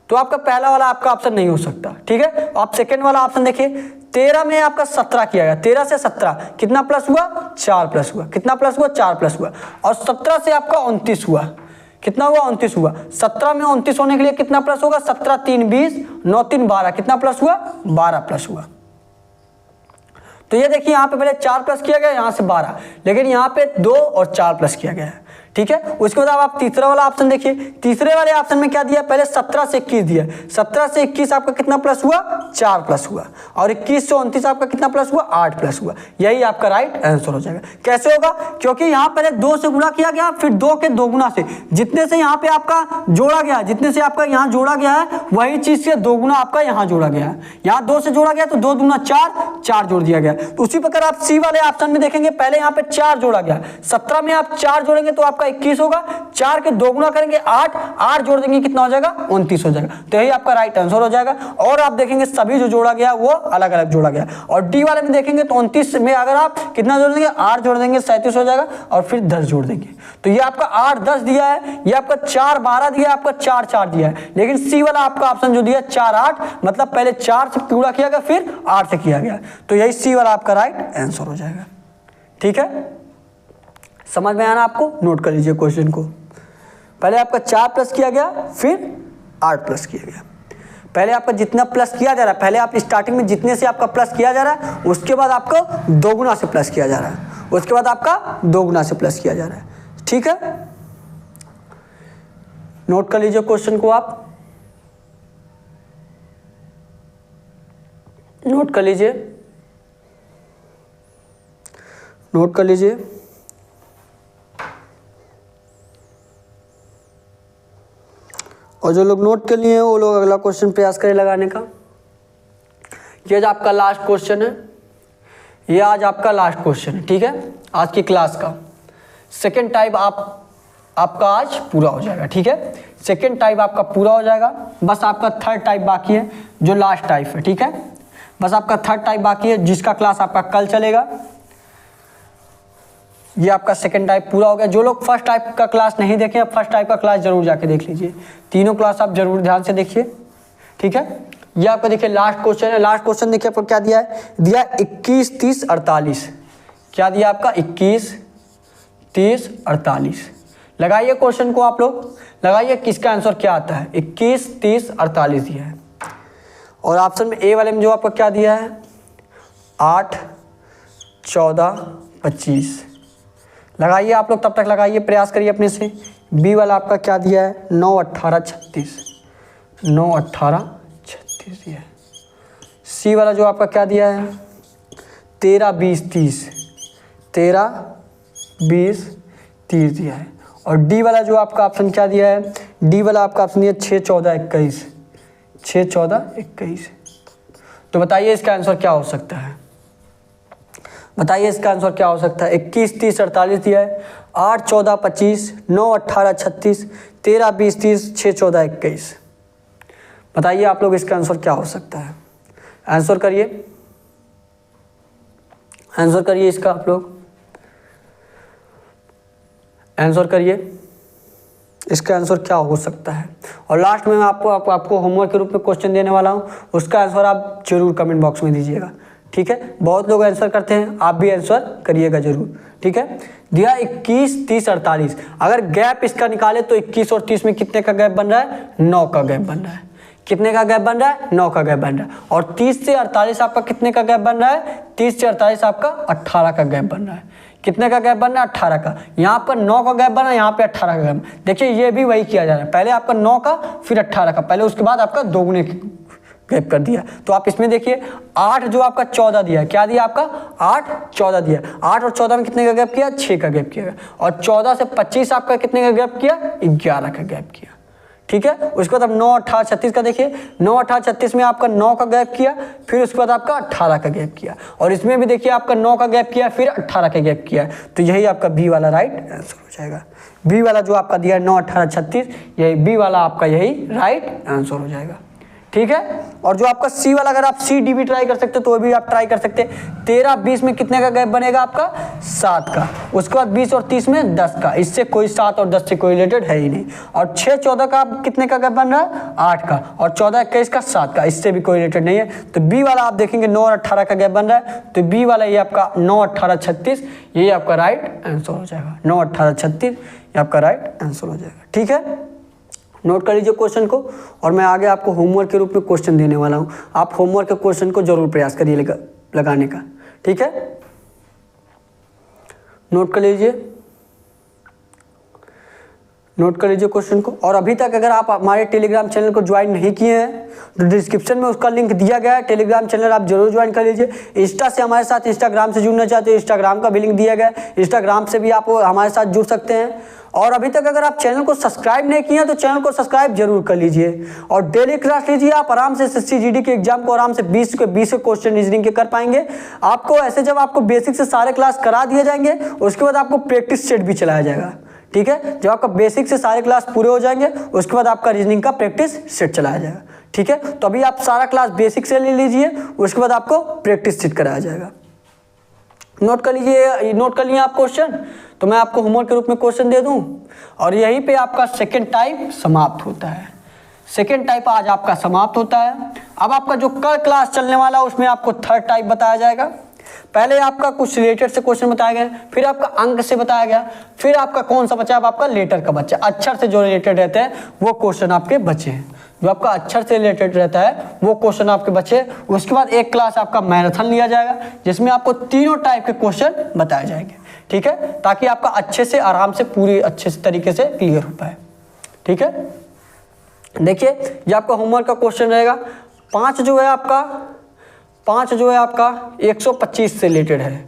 Speaker 1: तो आपका पहला वाला आपका ऑप्शन नहीं हो सकता। ठीक है, आप सेकेंड वाला ऑप्शन देखिए, 13 में आपका 17 किया गया, 13 से 17 कितना प्लस हुआ 4 प्लस हुआ, कितना प्लस हुआ 4 प्लस हुआ, और 17 से आपका 29 हुआ, कितना हुआ 29 हुआ। 17 में 29 होने के लिए कितना प्लस होगा 17, 3, 20, 9, 3, 12, कितना प्लस हुआ 12 प्लस हुआ। तो ये देखिए यहाँ पे पहले 4 प्लस किया गया, यहाँ से 12, लेकिन यहाँ पे 2 और 4 प्लस किया गया है। ठीक है। उसके बाद आप तीसरा वाला ऑप्शन देखिए, तीसरे वाले ऑप्शन में क्या दिया, पहले 17 से 21 दिया, 17 से 21 आपका कितना प्लस हुआ, 4 प्लस हुआ, और 21 से 29 आपका कितना प्लस हुआ, 8 प्लस हुआ। यही आपका राइट आंसर हो जाएगा। कैसे होगा, क्योंकि यहाँ पहले 2 से गुणा किया गया, फिर 2 के 2 गुना से, जितने से यहाँ पे आपका जोड़ा गया, जितने से आपका यहाँ जोड़ा गया है वही चीज से 2 गुना आपका यहाँ जोड़ा गया है। यहाँ 2 से जोड़ा गया तो 2 दूना 4, 4 जोड़ दिया गया। तो उसी प्रकार आप सी वाले ऑप्शन में देखेंगे, पहले यहाँ पे 4 जोड़ा गया, 17 में आप 4 जोड़ेंगे तो आपका 21 होगा, 4 के 2 गुना करेंगे 8, 8 जोड़ देंगे कितना हो जाएगा, 29 हो जाएगा। तो यही आपका राइट आंसर हो जाएगा। और आप देखेंगे सभी जो जोड़ा गया वो अलग अलग जोड़ा गया। और डी वाले में देखेंगे तो 29 में अगर आप कितना जोड़ देंगे, 8 जोड़ देंगे 37 हो जाएगा, और फिर 10 जोड़ देंगे। तो ये आपका 8 10 दिया है, ये आपका 4 12 दिया है, आपका 4 4 दिया है। लेकिन सी वाला आपका ऑप्शन जो दिया 4 8, मतलब पहले 4 से पूरा किया गया फिर 8 से किया गया। तो यही सी वाला आपका राइट आंसर हो जाएगा। ठीक है, समझ में आना आपको, नोट कर लीजिए क्वेश्चन को। पहले आपका 4 प्लस किया गया, फिर 8 प्लस किया गया। पहले आपका जितना प्लस किया जा रहा है, पहले आप स्टार्टिंग में जितने से आपका प्लस किया जा रहा है, उसके बाद आपको 2 गुना से प्लस किया जा रहा है, उसके बाद आपका 2 गुना से प्लस किया जा रहा है। ठीक है, नोट कर लीजिए क्वेश्चन को, आप नोट कर लीजिए, नोट कर लीजिए। और जो लोग नोट के लिए हैं वो लोग अगला क्वेश्चन प्रयास करें लगाने का। ये आज आपका लास्ट क्वेश्चन है, ये आज आपका लास्ट क्वेश्चन है। ठीक है, आज की क्लास का सेकंड टाइप आपका आज पूरा हो जाएगा। ठीक है, सेकंड टाइप आपका पूरा हो जाएगा। बस आपका थर्ड टाइप बाकी है जो लास्ट टाइप है। ठीक है, बस आपका थर्ड टाइप बाकी है जिसका क्लास आपका कल चलेगा। ये आपका सेकंड टाइप पूरा हो गया। जो लोग फर्स्ट टाइप का क्लास नहीं देखे, फर्स्ट टाइप का क्लास जरूर जाके देख लीजिए। तीनों क्लास आप जरूर ध्यान से देखिए। ठीक है, ये आपका देखिए लास्ट क्वेश्चन है। लास्ट क्वेश्चन देखिए आपको क्या दिया है, दिया 21 30 48। क्या दिया आपका, 21 30 48। लगाइए क्वेश्चन को, आप लोग लगाइए किसका आंसर क्या आता है। 21 30 48 दिया है। और ऑप्शन में ए वाले में जो आपका क्या दिया है, 8 14 25। लगाइए आप लोग, तब तक लगाइए, प्रयास करिए अपने से। बी वाला आपका क्या दिया है, 9 18 36। 9 18 36 दिया है। सी वाला जो आपका क्या दिया है, 13 20 30। 13 20 30 दिया है। और डी वाला जो आपका ऑप्शन क्या दिया है, डी वाला आपका ऑप्शन दिया 6 14 21। 6 14 21। तो बताइए इसका आंसर क्या हो सकता है, बताइए इसका आंसर क्या हो सकता है। 21 30 48 दिया है, 8 14 25, 9 18 36, 13 20 30, 6 14 21। बताइए आप लोग इसका आंसर क्या हो सकता है। आंसर करिए, आंसर करिए इसका, आप लोग आंसर करिए इसका आंसर क्या हो सकता है। और लास्ट में मैं आपको होमवर्क के रूप में क्वेश्चन देने वाला हूँ, उसका आंसर आप जरूर कमेंट बॉक्स में दीजिएगा। ठीक है, बहुत लोग आंसर करते हैं, आप भी आंसर करिएगा जरूर। ठीक है, दिया 21 30 48। अगर गैप इसका निकाले तो 21 और 30 में कितने का गैप बन रहा है, 9 का गैप बन रहा है। कितने का गैप बन रहा है, 9 का गैप बन रहा है। और 30 से 48 आपका कितने का गैप बन रहा है, 30 से 48 आपका 18 का गैप बन रहा है। कितने का गैप बन रहा है, 18 का। यहाँ पर 9 का गैप बन रहा है, यहाँ पे 18 का गैप। देखिए ये भी वही किया जा रहा है, पहले आपका 9 का फिर 18 का, पहले उसके बाद आपका 2 गुने गैप कर दिया। तो आप इसमें देखिए 8 जो आपका 14 दिया है, क्या दिया आपका, 8 14 दिया। 8 और 14 में कितने का गैप किया, 6 का गैप किया। और 14 से 25 आपका कितने का गैप किया, 11 का गैप किया। ठीक है, उसके बाद अब 9 18 36 का देखिए, 9 18 36 में आपका 9 का गैप किया, फिर उसके बाद आपका 18 का गैप किया। और इसमें भी देखिए आपका 9 का गैप किया, फिर 18 का गैप किया। तो यही आपका बी वाला राइट आंसर हो जाएगा। बी वाला जो आपका दिया है 9 18 36, यही बी वाला आपका यही राइट आंसर हो जाएगा। ठीक है, और जो आपका सी वाला, अगर आप सी डी भी ट्राई कर सकते तो भी आप ट्राई कर सकते। 13 20 में कितने का गैप बनेगा आपका, 7 का। उसके बाद 20 और 30 में 10 का। इससे कोई 7 और 10 से कोई रिलेटेड है ही नहीं। और 6 14 का कितने का गैप बन रहा है, 8 का। और 14 21 का 7 का, इससे भी कोई रिलेटेड नहीं है। तो बी वाला आप देखेंगे 9 और 18 का गैप बन रहा है, तो बी वाला ये आपका 9 18 36, यही आपका राइट आंसर हो जाएगा। 9 18 36 ये आपका राइट आंसर हो जाएगा। ठीक है, नोट कर लीजिए क्वेश्चन को। और मैं आगे आपको होमवर्क के रूप में क्वेश्चन देने वाला हूं, आप होमवर्क के क्वेश्चन को जरूर प्रयास करिए लगाने का। ठीक है, नोट कर लीजिए। नोट कर लीजिए क्वेश्चन को। और अभी तक अगर आप हमारे टेलीग्राम चैनल को ज्वाइन नहीं किए हैं तो डिस्क्रिप्शन में उसका लिंक दिया गया है, टेलीग्राम चैनल आप जरूर ज्वाइन कर लीजिए। इंस्टा से हमारे साथ, इंस्टाग्राम से जुड़ना चाहते हो इंस्टाग्राम का भी लिंक दिया गया है, इंस्टाग्राम से भी आप हमारे साथ जुड़ सकते हैं। और अभी तक अगर आप चैनल को सब्सक्राइब नहीं किए हैं तो चैनल को सब्सक्राइब जरूर कर लीजिए और डेली क्लास लीजिए। आप आराम से एसएससी जीडी के एग्जाम को आराम से 20 के 20 क्वेश्चन रीजनिंग के कर पाएंगे। आपको ऐसे जब आपको बेसिक से सारे क्लास करा दिए जाएंगे उसके बाद आपको प्रैक्टिस सेट भी चलाया जाएगा, ठीक है। जब आपका बेसिक से सारे क्लास पूरे हो जाएंगे उसके बाद आपका रीजनिंग का प्रैक्टिस सेट चलाया जाएगा, ठीक है। तो अभी आप सारा क्लास बेसिक से ले लीजिए, उसके बाद आपको प्रैक्टिस सेट कराया जाएगा। नोट कर लीजिए, नोट कर लिए आप क्वेश्चन। तो मैं आपको होमवर्क के रूप में क्वेश्चन दे दूं और यहीं पे आपका सेकंड टाइप समाप्त होता है। सेकंड टाइप आज आपका समाप्त होता है। अब आपका जो कल क्लास चलने वाला है उसमें आपको थर्ड टाइप बताया जाएगा। पहले आपका कुछ रिलेटेड से क्वेश्चन बताया गया, फिर आपका अंक से बताया गया, फिर आपका कौन सा बचा, अब आपका लेटर का बच्चा, अक्षर से जो रिलेटेड रहते हैं वो क्वेश्चन आपके बचे हैं। जो आपका अक्षर से रिलेटेड रहता है वो क्वेश्चन आपके बचे। उसके बाद एक क्लास आपका मैराथन लिया जाएगा जिसमें आपको तीनों टाइप के क्वेश्चन बताए जाएंगे, ठीक है, ताकि आपका अच्छे से आराम से पूरी अच्छे से तरीके से क्लियर हो पाए, ठीक है। देखिए ये आपका होमवर्क का क्वेश्चन रहेगा। 5 जो है आपका 125 से रिलेटेड है,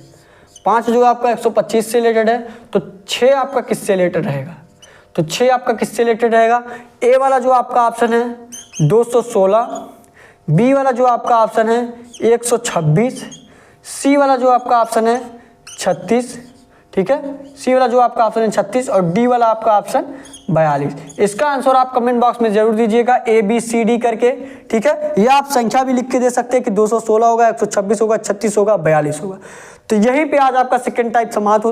Speaker 1: 5 जो है आपका 125 से रिलेटेड है। तो 6 आपका किससे रिलेटेड रहेगा, तो 6 आपका किससे रिलेटेड रहेगा। ए वाला जो आपका ऑप्शन है 216, बी वाला जो आपका ऑप्शन है 126, सी वाला जो आपका ऑप्शन है 36, ठीक है, सी वाला जो आपका ऑप्शन है 36 और डी वाला आपका ऑप्शन 42। इसका आंसर आप कमेंट बॉक्स में जरूर दीजिएगा ABCD करके, ठीक है। या आप संख्या भी लिख के दे सकते हैं कि 216 होगा, 126 होगा, 36 होगा, 42 होगा। तो यहीं पे आज आपका सेकेंड टाइप समाप्त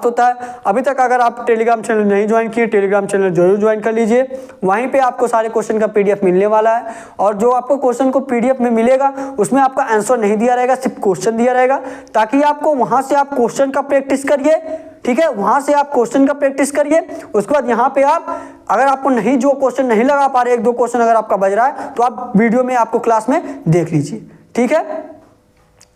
Speaker 1: होता है। अभी तक अगर आप टेलीग्राम चैनल नहीं ज्वाइन किए, टेलीग्राम चैनल जरूर ज्वाइन कर लीजिए। वहीं पे आपको सारे क्वेश्चन का PDF मिलने वाला है और जो आपको क्वेश्चन को PDF में मिलेगा उसमें आपका आंसर नहीं दिया रहेगा, सिर्फ क्वेश्चन दिया रहेगा, ताकि आपको वहां से आप क्वेश्चन का प्रैक्टिस करिए, ठीक है। वहां से आप क्वेश्चन का प्रैक्टिस करिए। उसके बाद यहाँ पे आप अगर आपको नहीं जो क्वेश्चन नहीं लगा पा रहे, 1-2 क्वेश्चन अगर आपका बज रहा है तो आप वीडियो में आपको क्लास में देख लीजिए, ठीक है।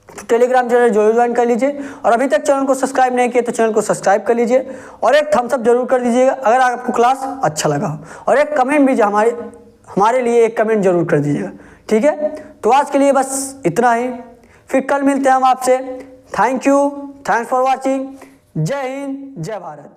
Speaker 1: तो टेलीग्राम चैनल जरूर ज्वाइन कर लीजिए और अभी तक चैनल को सब्सक्राइब नहीं किए तो चैनल को सब्सक्राइब कर लीजिए और एक थम्स अप जरूर कर दीजिएगा अगर आपको क्लास अच्छा लगा हो, और एक कमेंट भी हमारे लिए एक कमेंट जरूर कर दीजिएगा, ठीक है। तो आज के लिए बस इतना ही, फिर कल मिलते हैं हम आपसे। Thank you, thanks for watching. जय हिंद, जय भारत।